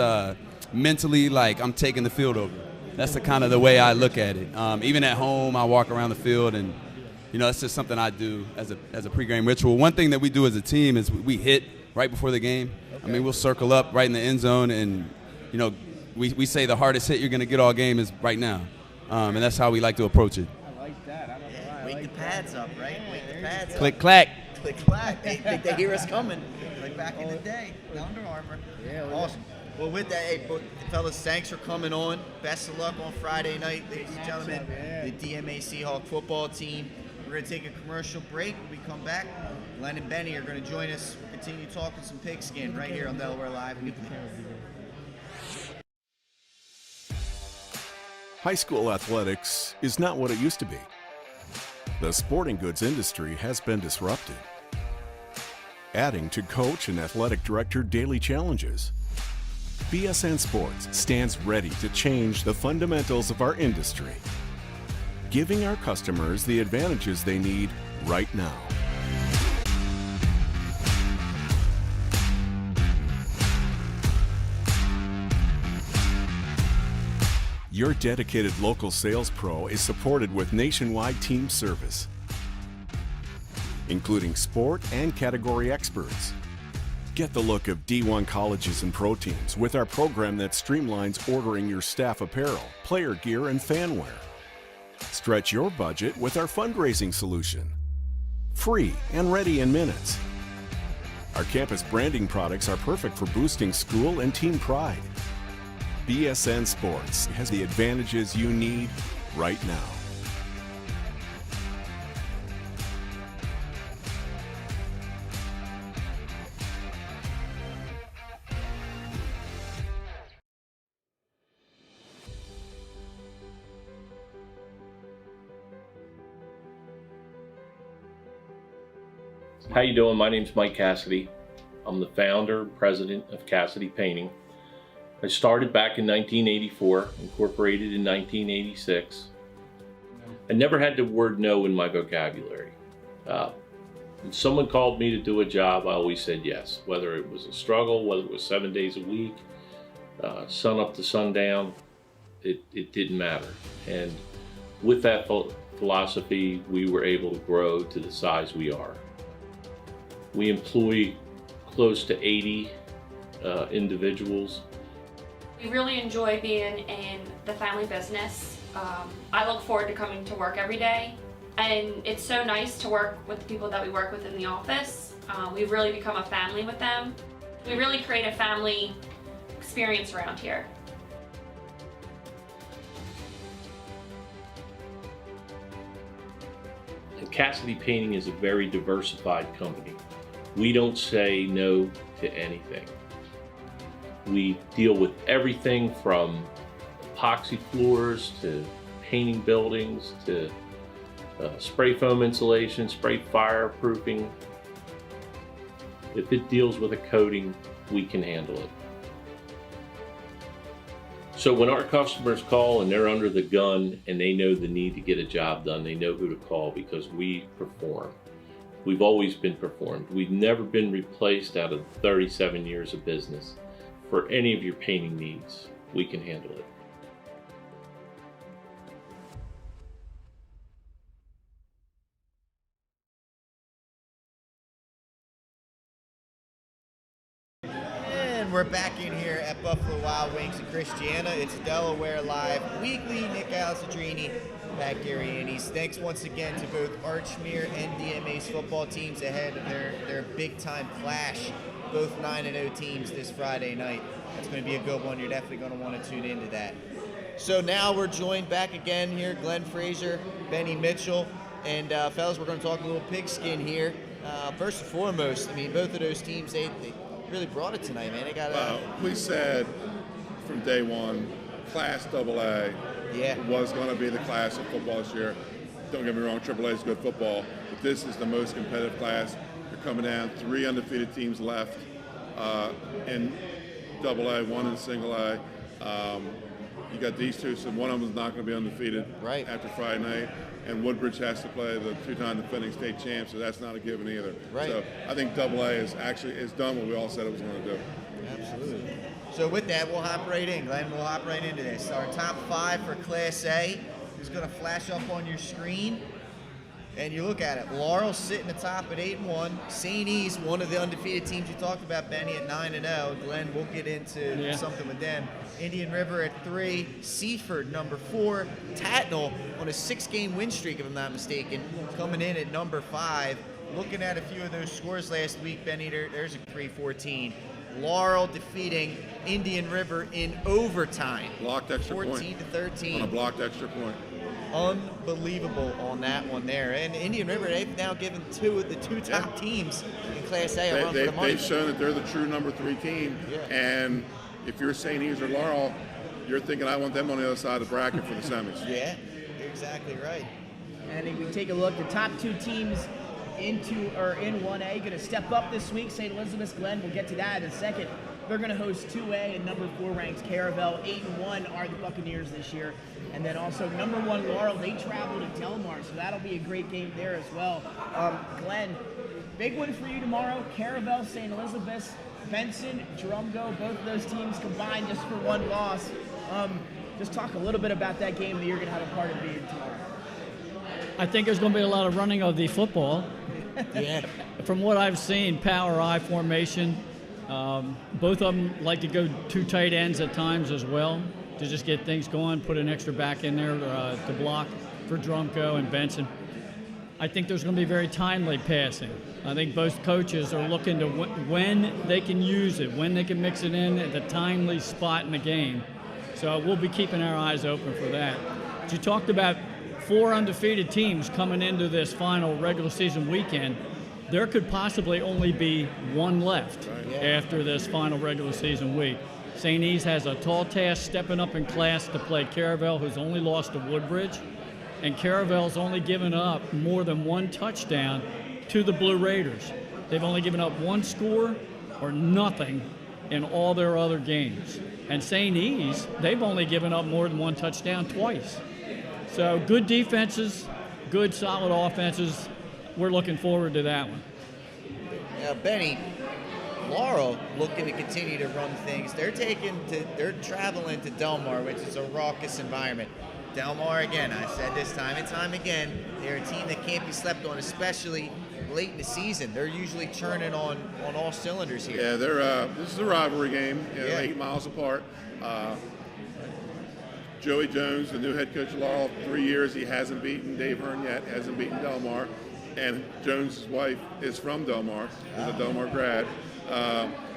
mentally I'm taking the field over. That's the kind of the way I look at it. Even at home, I walk around the field and. It's just something I do as a pregame ritual. One thing that we do as a team is we hit right before the game. Okay. I mean, we'll circle up right in the end zone, and we say the hardest hit you're going to get all game is right now, and that's how we like to approach it. I like that. I don't know why. Wake the pads up, right? Wake the pads up. Click clack. Click clack. They hear us coming, like back in the day. The Under Armour. Yeah, awesome. Well, with that, hey, fellas, thanks for coming on. Best of luck on Friday night, ladies and gentlemen. The DMA Seahawk football team. We're going to take a commercial break. When we come back, Glenn and Benny are going to join us. We'll continue talking some pigskin right here on Delaware Live Weekly. High school athletics is not what it used to be. The sporting goods industry has been disrupted, adding to coach and athletic director daily challenges. BSN Sports stands ready to change the fundamentals of our industry, giving our customers the advantages they need right now. Your dedicated local sales pro is supported with nationwide team service, including sport and category experts. Get the look of D1 colleges and pro teams with our program that streamlines ordering your staff apparel, player gear, and fan wear. Stretch your budget with our fundraising solution. Free and ready in minutes. Our campus branding products are perfect for boosting school and team pride. BSN Sports has the advantages you need right now. How you doing? My name's Mike Cassidy. I'm the founder and president of Cassidy Painting. I started back in 1984, incorporated in 1986. I never had the word no in my vocabulary. When someone called me to do a job, I always said yes, whether it was a struggle, whether it was 7 days a week, sun up to sundown, it didn't matter. And with that philosophy, we were able to grow to the size we are. We employ close to 80 individuals. We really enjoy being in the family business. I look forward to coming to work every day. And it's so nice to work with the people that we work with in the office. We've really become a family with them. We really create a family experience around here. And Cassidy Painting is a very diversified company. We don't say no to anything. We deal with everything from epoxy floors to painting buildings to spray foam insulation, spray fireproofing. If it deals with a coating, we can handle it. So when our customers call and they're under the gun and they know the need to get a job done, they know who to call because we perform. We've always been performed. We've never been replaced out of 37 years of business. For any of your painting needs, we can handle it. And we're back in here at Buffalo Wild Wings Christiana. It's Delaware Live Weekly. Nick Alessandrini, Pat Garianis. Thanks once again to both Archmere and DMA's football teams ahead of their big-time clash. Both 9-0 teams this Friday night. It's going to be a good one. You're definitely going to want to tune into that. So now we're joined back again here. Glenn Fraser, Benny Mitchell, and fellas, we're going to talk a little pigskin here. First and foremost, I mean, both of those teams, they really brought it tonight, man. They got we said from day one, Class AA was going to be the class of football this year. Don't get me wrong, AAA is good football, but this is the most competitive class. You're coming down 3 undefeated teams left in AA, 1 in single A. You got these two, so one of them is not going to be undefeated after Friday night. And Woodbridge has to play the 2-time defending state champ, so that's not a given either. So I think AA is done what we all said it was going to do. Absolutely. So with that, we'll hop right in, Glenn. We'll hop right into this. Our top 5 for Class A is going to flash up on your screen. And you look at it, Laurel sitting atop at 8-1. St. E's, one of the undefeated teams you talked about, Benny, at 9-0. Glenn, we'll get into something with them. Indian River at 3, Seaford number 4, Tatnall on a 6-game win streak, if I'm not mistaken, coming in at number 5. Looking at a few of those scores last week, Benny, there's a 3-14. Laurel defeating Indian River in overtime. Blocked extra 14-13. On a blocked extra point. Unbelievable on that one there. And Indian River, they've now given the two top teams in Class A a run for the money. They've shown that they're the true number 3 team. And if you're St. E's or Laurel, you're thinking, I want them on the other side of the bracket for the semis. Yeah, you're exactly right. And if we take a look, the top 2 teams in 1A going to step up this week. St. Elizabeth's, Glenn, we'll get to that in a second. They're going to host 2A and number 4 ranked Caravel. 8-1 are the Buccaneers this year. And then also number 1 Laurel, they travel to Delmar, so that'll be a great game there as well. Glenn, big win for you tomorrow. Caravel, St. Elizabeth's, Benson, Drumgo, both of those teams combined just for 1 loss. Just talk a little bit about that game that you're going to have a part of being tomorrow. I think there's going to be a lot of running of the football. From what I've seen, power I formation. Both of them like to go 2 tight ends at times as well to just get things going, put an extra back in there to block for Drumco and Benson. I think there's going to be very timely passing. I think both coaches are looking to when they can use it, when they can mix it in at the timely spot in the game. So we'll be keeping our eyes open for that. But you talked about 4 undefeated teams coming into this final regular season weekend. There could possibly only be 1 left after this final regular season week. St. E's has a tall task stepping up in class to play Caravel, who's only lost to Woodbridge. And Caravel's only given up more than 1 touchdown to the Blue Raiders. They've only given up 1 score or nothing in all their other games. And St. E's, they've only given up more than 1 touchdown twice. So good defenses, good solid offenses. we're looking forward to that one. Now, Benny, Laurel looking to continue to run things. They're traveling to Delmar, which is a raucous environment. Delmar, again, I said this time and time again, they're a team that can't be slept on, especially late in the season. They're usually churning on all cylinders here. Yeah, this is a rivalry game. They're 8 miles apart. Joey Jones, the new head coach of Laurel, 3 years he hasn't beaten Dave Hearn yet, hasn't beaten Delmar. And Jones' wife is from Delmar, is a Delmar grad.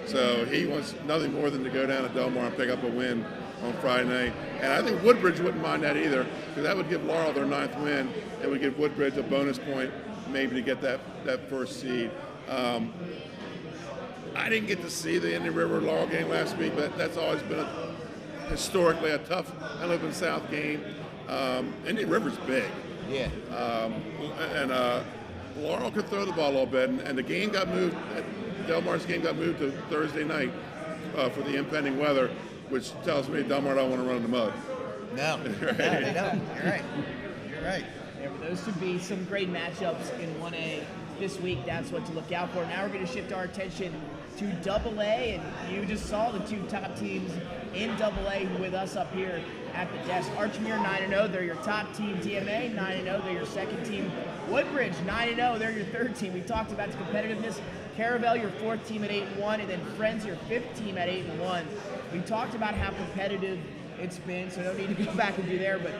So he wants nothing more than to go down to Delmar and pick up a win on Friday night. And I think Woodbridge wouldn't mind that either, because that would give Laurel their 9th win. It would give Woodbridge a bonus point maybe to get that first seed. I didn't get to see the Indian River Laurel game last week, but that's always been historically a tough Open South game. Indian River's big. Yeah. And Laurel could throw the ball a little bit, and the game got moved. Delmar's game got moved to Thursday night for the impending weather, which tells me Delmar don't want to run in the mud. No, no, they don't. You're right. You're right. Yeah, but those should be some great matchups in 1A this week. That's what to look out for. Now we're going to shift our attention to AA, and you just saw the 2 top teams in AA with us up here at the desk. Archmere 9-0, they're your top team. DMA 9-0, they're your second team. Woodbridge 9-0, they're your third team. We talked about the competitiveness. Caravel, your 4th team at 8-1, and then Friends, your 5th team at 8-1. We talked about how competitive it's been, so no need to go back and do there. But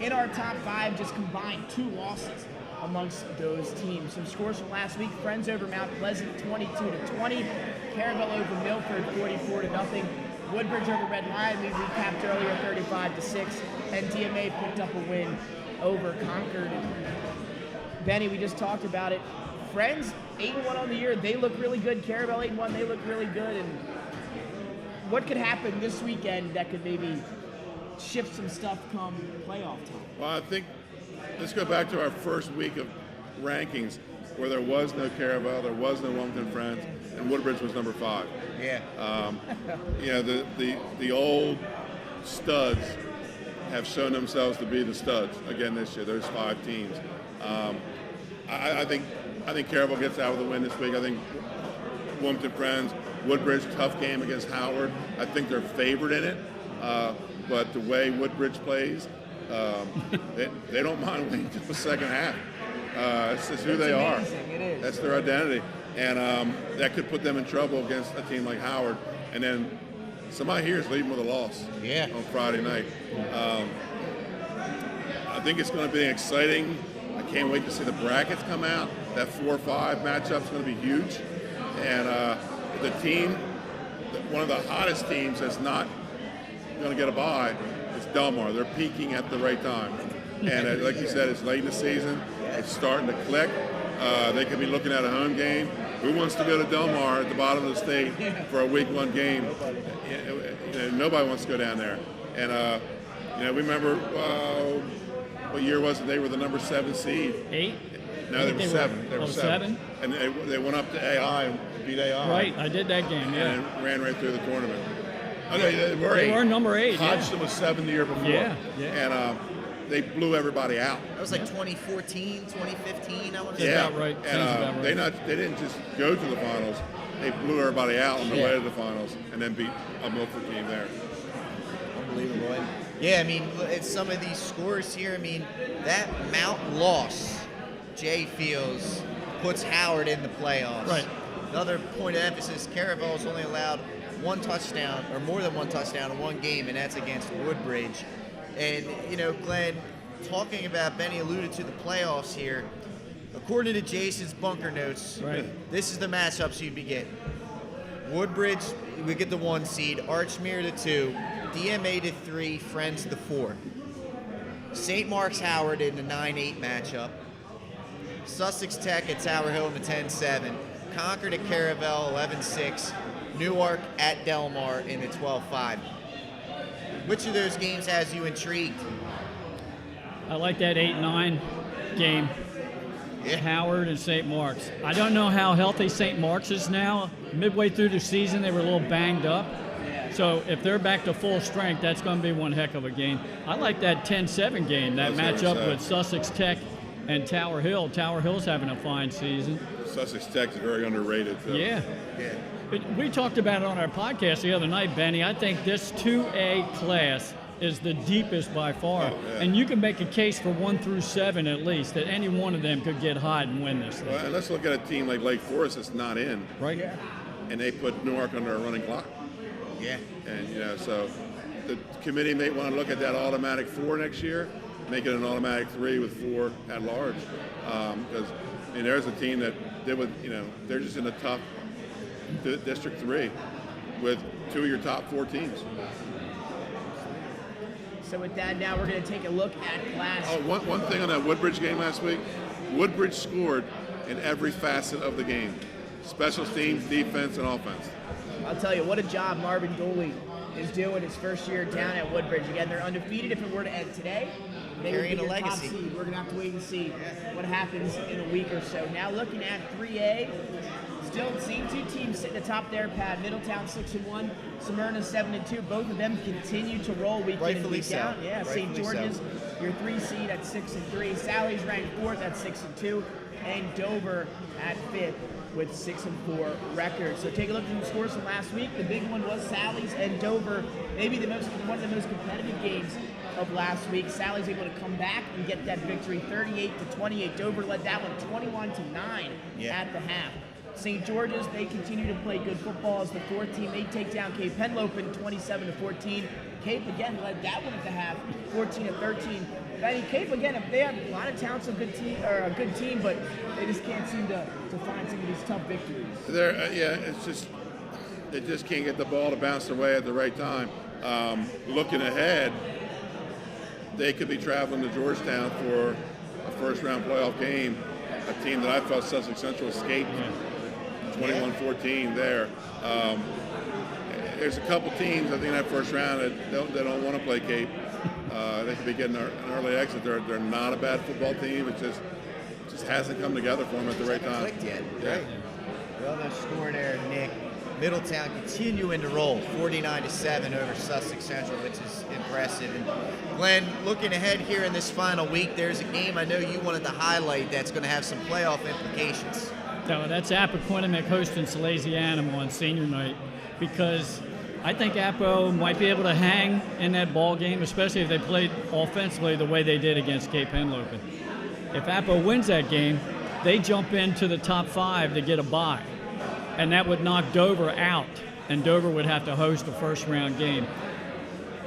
in our top 5, just combined 2 losses amongst those teams. Some scores from last week: Friends over Mount Pleasant 22-20, Caravel over Milford 44-0, Woodbridge over Red Lion, we recapped earlier, 35-6, and DMA picked up a win over Concord. Benny, we just talked about it. Friends 8-1 on the year, they look really good. Caravel 8-1, they look really good. And what could happen this weekend that could maybe shift some stuff come playoff time? Well, I think let's go back to our first week of rankings, where there was no Caravel, there was no Wilmington Friends, and Woodbridge was number 5. Yeah. The old studs have shown themselves to be the studs again this year. Those 5 teams. I think Caravel gets out with a win this week. I think Wilmington Friends, Woodbridge, tough game against Howard. I think they're favored in it, but the way Woodbridge plays, they don't mind waiting until the second half. It's just who they are. It is. That's their identity, and that could put them in trouble against a team like Howard. And then somebody here is leaving with a loss. Yeah. On Friday night. I think it's going to be exciting. I can't wait to see the brackets come out. That 4-5 matchup's going to be huge, and the team, one of the hottest teams that's not going to get a bye, is Delmar. They're peaking at the right time. And like you said, it's late in the season. It's starting to click. They could be looking at a home game. Who wants to go to Delmar at the bottom of the state for a week 1 game? Nobody wants to go down there. And we remember what year was it? They were the number 7 seed. 8? No, they were 7. They were 7. And they went up to AI and beat AI. Right, I did that game, yeah. And ran right through the tournament. Oh, no, they were 8. They were number 8, Hodgson was 7 the year before. Yeah. And they blew everybody out. That was like 2014, 2015, I want to say. Yeah, about right. And they didn't just go to the finals. They blew everybody out on the way to the finals and then beat a Milford team there. Unbelievable. Yeah, I mean, it's some of these scores here. I mean, that Mount loss, Jay feels, puts Howard in the playoffs. Right. Another point of emphasis, Caravel's only allowed 1 touchdown, or more than 1 touchdown in 1 game, and that's against Woodbridge. And, Glenn, talking about, Benny alluded to the playoffs here. According to Jason's bunker notes, this is the matchups you'd be getting. Woodbridge, we get the 1 seed. Archmere the 2. DMA the 3. Friends the 4. St. Mark's Howard in the 9-8 matchup. Sussex Tech at Tower Hill in the 10-7. Concord at Caravel 11-6. Newark at Delmar in the 12-5. Which of those games has you intrigued? I like that 8-9 game. Yeah. Howard and St. Mark's. I don't know how healthy St. Mark's is now. Midway through the season, they were a little banged up. So if they're back to full strength, that's going to be one heck of a game. I like that 10-7 game, that matchup with Sussex Tech and Tower Hill's having a fine season. Sussex Tech is very underrated, too. Yeah. We talked about it on our podcast the other night, Benny. I think this 2A class is the deepest by far. And you can make a case for 1 through 7 at least, that any one of them could get hot and win this thing. Well, and let's look at a team like Lake Forest that's not in. Right. Yeah. And they put Newark under a running clock. Yeah. And, so the committee may want to look at that automatic 4 next year, make it an automatic 3 with 4 at large. Because, there's a team that they're just in the top District 3 with 2 of your top 4 teams. So with that, now we're going to take a look at Class. Oh, one thing on that Woodbridge game last week. Woodbridge scored in every facet of the game. Special teams, defense, and offense. I'll tell you, what a job Marvin Dooley is doing his first year down at Woodbridge. Again, they're undefeated. If it were to end today, they would be Carrying a your legacy. top seed. We're going to have to wait and see what happens in a week or so. Now looking at 3A, still the same 2 teams sitting atop their pad. Middletown 6-1, Smyrna 7-2. Both of them continue to roll week in and week out. Yeah, St. George's, your 3 seed at 6-3. Sally's ranked 4th at 6-2, and Dover at 5th with 6-4 records. So take a look at the scores from last week. The big one was Sally's and Dover. Maybe one of the most competitive games of last week. Sally's able to come back and get that victory, 38-28. Dover led that one 21-9 at the half. St. George's, they continue to play good football as the 4th team. They take down Cape Henlopen 27-14. Cape again led that one at the half, 14-13. Cape again, they have a lot of talents, a good team, but they just can't seem to find some of these tough victories. It's just they just can't get the ball to bounce their way at the right time. Looking ahead, they could be traveling to Georgetown for a first-round playoff game. A team that I felt Sussex Central escaped 21-14 there. There's a couple teams, I think, in that first round that don't want to play Cape. They could be getting an early exit. They're not a bad football team. It just hasn't come together for them at the right time. Clicked yet. Yeah. Right. Well, no score there, Nick. Middletown continuing to roll, 49-7 over Sussex Central, which is impressive. And Glenn, looking ahead here in this final week, there's a game I know you wanted to highlight that's going to have some playoff implications. No, that's Apoquinimink hosting Salesianum on senior night, because I think Apo might be able to hang in that ball game, especially if they played offensively the way they did against Cape Henlopen. If Apo wins that game, they jump into the top 5 to get a bye, and that would knock Dover out, and Dover would have to host a first-round game.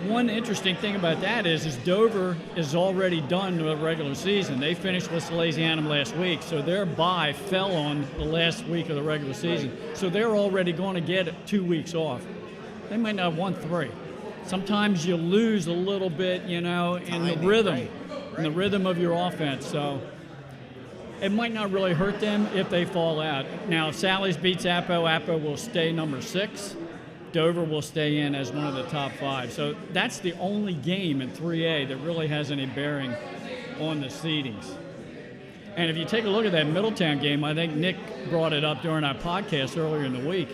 One interesting thing about that is Dover is already done with the regular season. They finished with Salesianum last week, so their bye fell on the last week of the regular season. Right. So they're already going to get 2 weeks off. They might not have won 3. Sometimes you lose a little bit, in the rhythm, in the rhythm of your offense. So it might not really hurt them if they fall out. Now, if Sally's beats Apo will stay number 6. Dover will stay in as one of the top 5. So that's the only game in 3A that really has any bearing on the seedings. And if you take a look at that Middletown game, I think Nick brought it up during our podcast earlier in the week.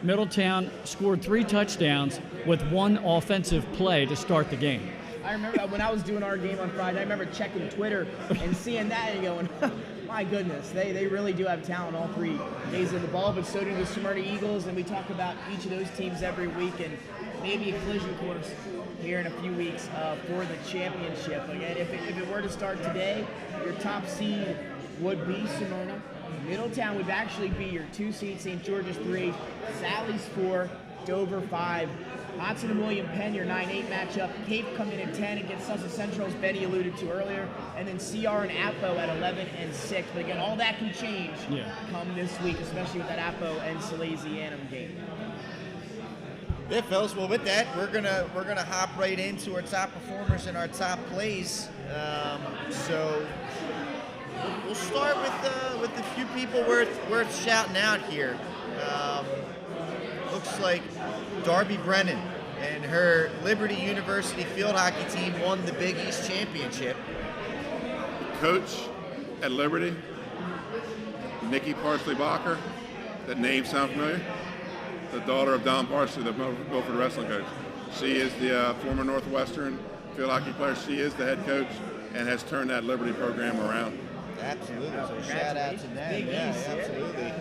Middletown scored 3 touchdowns with 1 offensive play to start the game. I remember when I was doing our game on Friday, I remember checking Twitter and seeing that and going, my goodness, they really do have talent all 3 days of the ball, but so do the Smyrna Eagles, and we talk about each of those teams every week, and maybe a collision course here in a few weeks for the championship. Again, if it were to start today, your top seed would be Smyrna. Middletown would actually be your 2 seed, St. George's 3, Sally's 4, Dover 5. Hodson and William Penn, your 9-8 matchup. Cape coming in at 10 against Sussex Central, as Benny alluded to earlier. And then CR and Apo at 11 and 6. But again, all that can change come this week, especially with that Apo and Salesianum game. Yeah, fellas. Well, with that, we're gonna hop right into our top performers and our top plays. So we'll start with a few people worth shouting out here. Looks like Darby Brennan and her Liberty University field hockey team won the Big East Championship. Coach at Liberty, Nikki Parsley-Bacher. That name sound familiar? The daughter of Don Parsley, the Milford wrestling coach. She is the former Northwestern field hockey player. She is the head coach and has turned that Liberty program around. Absolutely. So shout out to them. Yeah, absolutely.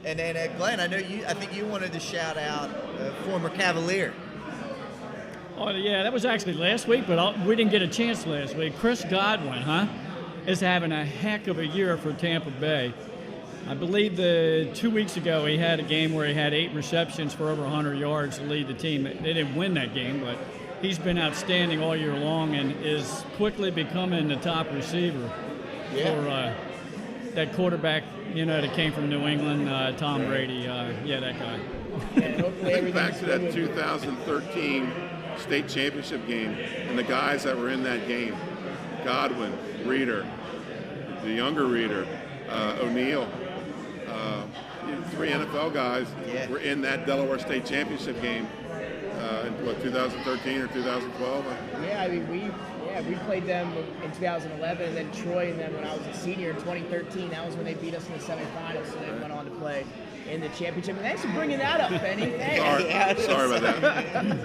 And then Glenn, I think you wanted to shout out former Cavalier. Oh, yeah, that was actually last week, but we didn't get a chance last week. Chris Godwin, is having a heck of a year for Tampa Bay. I believe 2 weeks ago he had a game where he had 8 receptions for over 100 yards to lead the team. They didn't win that game, but he's been outstanding all year long and is quickly becoming the top receiver for that quarterback, that came from New England, Tom Brady. That guy. Think back to that 2013 state championship game and the guys that were in that game. Godwin, Reeder, the younger Reeder, O'Neal. 3 NFL guys were in that Delaware State Championship game in 2013 or 2012? Yeah, I mean, we played them in 2011, and then Troy and them when I was a senior in 2013. That was when they beat us in the semifinals, so they went on to play in the championship. And thanks for bringing that up, Benny. Sorry about that.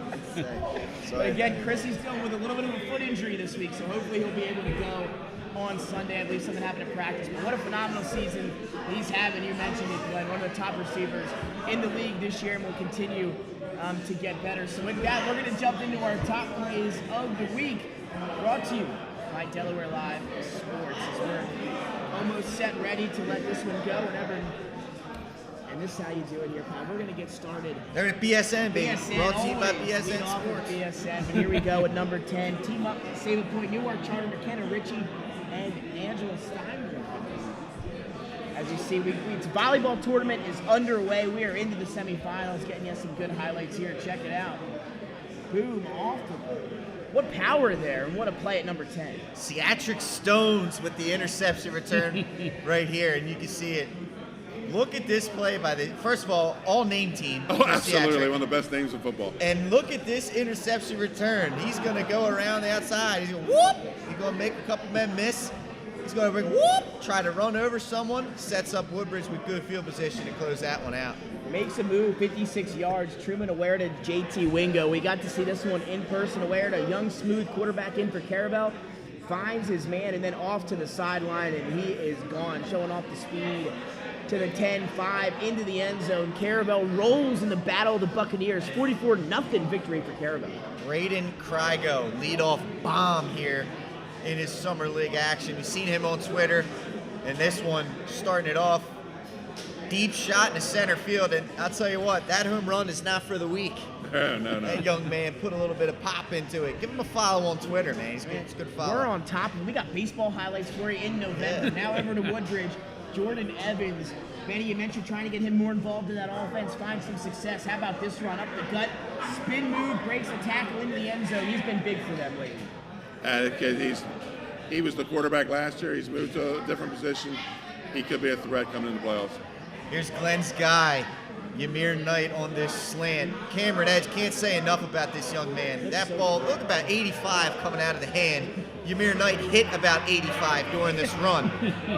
But again, Chrissy's dealing with a little bit of a foot injury this week, so hopefully he'll be able to go on Sunday. I believe something happened at practice. But what a phenomenal season he's having. You mentioned it, Glenn, one of the top receivers in the league this year, and will continue to get better. So with that, we're going to jump into our top plays of the week, brought to you by Delaware Live Sports. As we're almost set ready to let this one go whenever. And this is how you do it here, Pat. We're going to get started. They're at BSN, baby. BSN, Brought to you by always BSN lead off with Sports. BSN. But here we go at number 10. Team up, Save a Point, Newark Charter, McKenna Ritchie, and Angela Steinberg. As you see, its volleyball tournament is underway. We are into the semifinals, getting you some good highlights here. Check it out. Boom, off the ball. What power there, and what a play at number 10. Seatric Stones with the interception return right here, and you can see it. Look at this play by first of all name team. Oh, absolutely, one of the best names in football. And look at this interception return. He's going to go around the outside. He's going to whoop. He's going to make a couple men miss. He's going to bring whoop, try to run over someone, sets up Woodbridge with good field position to close that one out. Makes a move, 56 yards. Truman Awerta, JT Wingo. We got to see this one in person. Awerta, young, smooth quarterback in for Caravel. Finds his man and then off to the sideline, and he is gone, showing off the speed to the 10-5 into the end zone. Caravel rolls in the Battle of the Buccaneers. 44-0 victory for Caravel. Braden Krygo, leadoff bomb here in his summer league action. You've seen him on Twitter, and this one starting it off. Deep shot in the center field, and I'll tell you what, that home run is not for the weak. No. That young man put a little bit of pop into it. Give him a follow on Twitter, man. He's good. It's a good follow. We're on top, and we got baseball highlights for you in November. Now over to Woodbridge. Jordan Evans. Benny, you mentioned trying to get him more involved in that offense, find some success. How about this run up the gut? Spin move, breaks a tackle into the end zone. He's been big for them lately. He was the quarterback last year. He's moved to a different position. He could be a threat coming in the playoffs. Here's Glenn's guy, Ymir Knight on this slant. Cameron Edge, can't say enough about this young man. That ball, look, about 85 coming out of the hand. Ymir Knight hit about 85 during this run.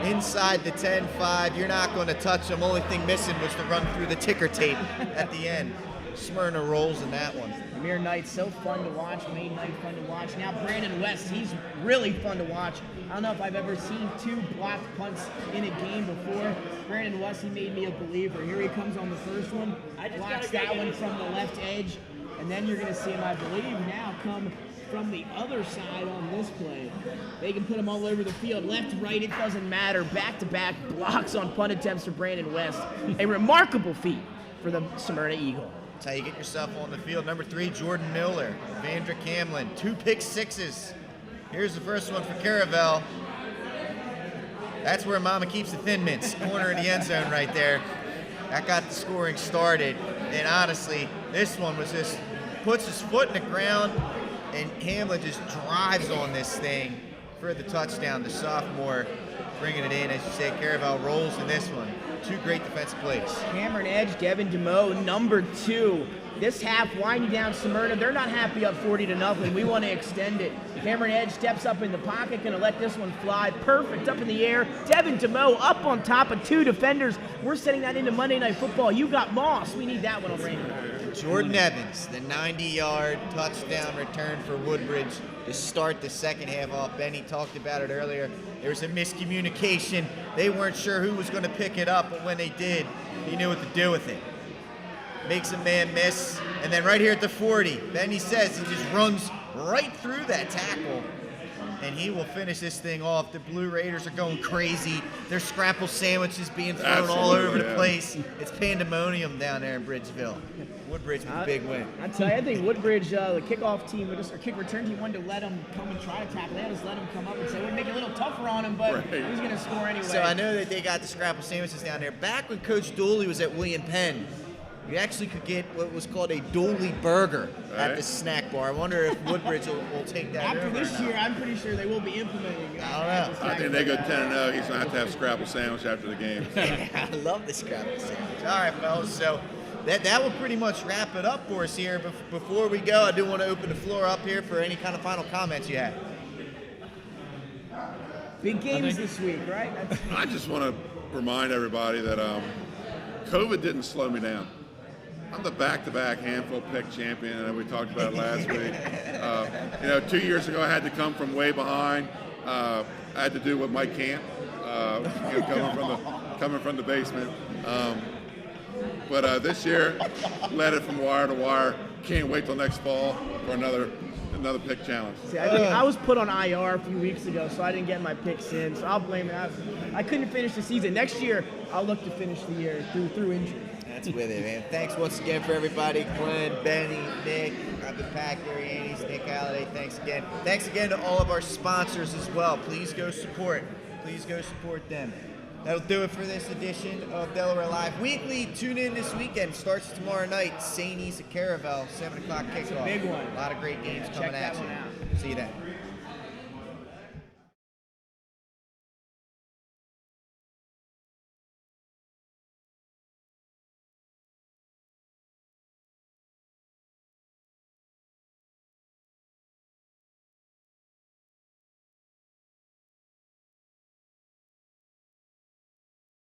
Inside the 10-5, you're not going to touch him. Only thing missing was the run through the ticker tape at the end. Smyrna rolls in that one. Ymir Knight, so fun to watch. Wayne Knight, fun to watch. Now Brandon West, he's really fun to watch. I don't know if I've ever seen 2 blocked punts in a game before. Brandon West, he made me a believer. Here he comes on the first one. Blocks that one from the left edge. And then you're going to see him, I believe, now come from the other side on this play. They can put him all over the field. Left, right, it doesn't matter. Back-to-back blocks on punt attempts for Brandon West. A remarkable feat for the Smyrna Eagle. That's how you get yourself on the field. Number 3, Jordan Miller. Vandra Camlin, 2 pick sixes. Here's the first one for Caravel. That's where Mama keeps the Thin Mints. Corner of the end zone right there. That got the scoring started. And honestly, this one was just puts his foot in the ground, and Hamlin just drives on this thing for the touchdown. The sophomore bringing it in. As you say, Caravel rolls in this one. 2 great defensive plays. Cameron Edge, Devin DeMoe, number 2. This half winding down Smyrna. They're not happy up 40-0. We want to extend it. Cameron Edge steps up in the pocket, going to let this one fly. Perfect up in the air. Devin DeMoe up on top of 2 defenders. We're sending that into Monday Night Football. You got Moss. We need that one on Raymond. Jordan Evans, the 90-yard touchdown return for Woodbridge. to start the second half off. Benny talked about it earlier. There was a miscommunication. They weren't sure who was going to pick it up, but when they did, he knew what to do with it. Makes a man miss, and then right here at the 40, Benny says he just runs right through that tackle, and he will finish this thing off. The Blue Raiders are going crazy. There's scrapple sandwiches being thrown all over the place. It's pandemonium down there in Bridgeville. Woodbridge with a big win. I tell you, I think Woodbridge, the kickoff team, or kick return team, wanted to let him come and try to tackle. They just let him come up and say, we'd make it a little tougher on him, but he was going to score anyway. So I know that they got the scrapple sandwiches down there. Back when Coach Dooley was at William Penn, you actually could get what was called a Dooley burger at the snack bar. I wonder if Woodbridge will take that After this year, I'm pretty sure they will be implementing I don't know. I think they go 10-0. He's going to have scrapple sandwich after the game. Yeah, I love the scrapple sandwich. All right, fellas. So that will pretty much wrap it up for us here. Before we go, I do want to open the floor up here for any kind of final comments you have. Big games this week, right? I just want to remind everybody that COVID didn't slow me down. I'm the back-to-back handful pick champion, and we talked about it last week. 2 years ago, I had to come from way behind. I had to do what Mike can't, coming from the basement. But this year, led it from wire to wire. Can't wait till next fall for another pick challenge. See, I think I was put on IR a few weeks ago, so I didn't get my picks in. So I'll blame it. I couldn't finish the season. Next year, I'll look to finish the year through injury. That's with it, man. Thanks once again for everybody. Glenn, Benny, Nick, Robin Pack, Gary Andes, Nick Halliday. Thanks again. Thanks again to all of our sponsors as well. Please go support. Please go support them. That'll do it for this edition of Delaware Live Weekly. Tune in this weekend. Starts tomorrow night. St. E's at Caravel, 7 o'clock kickoff. It's a big one. A lot of great games coming at you. See you then.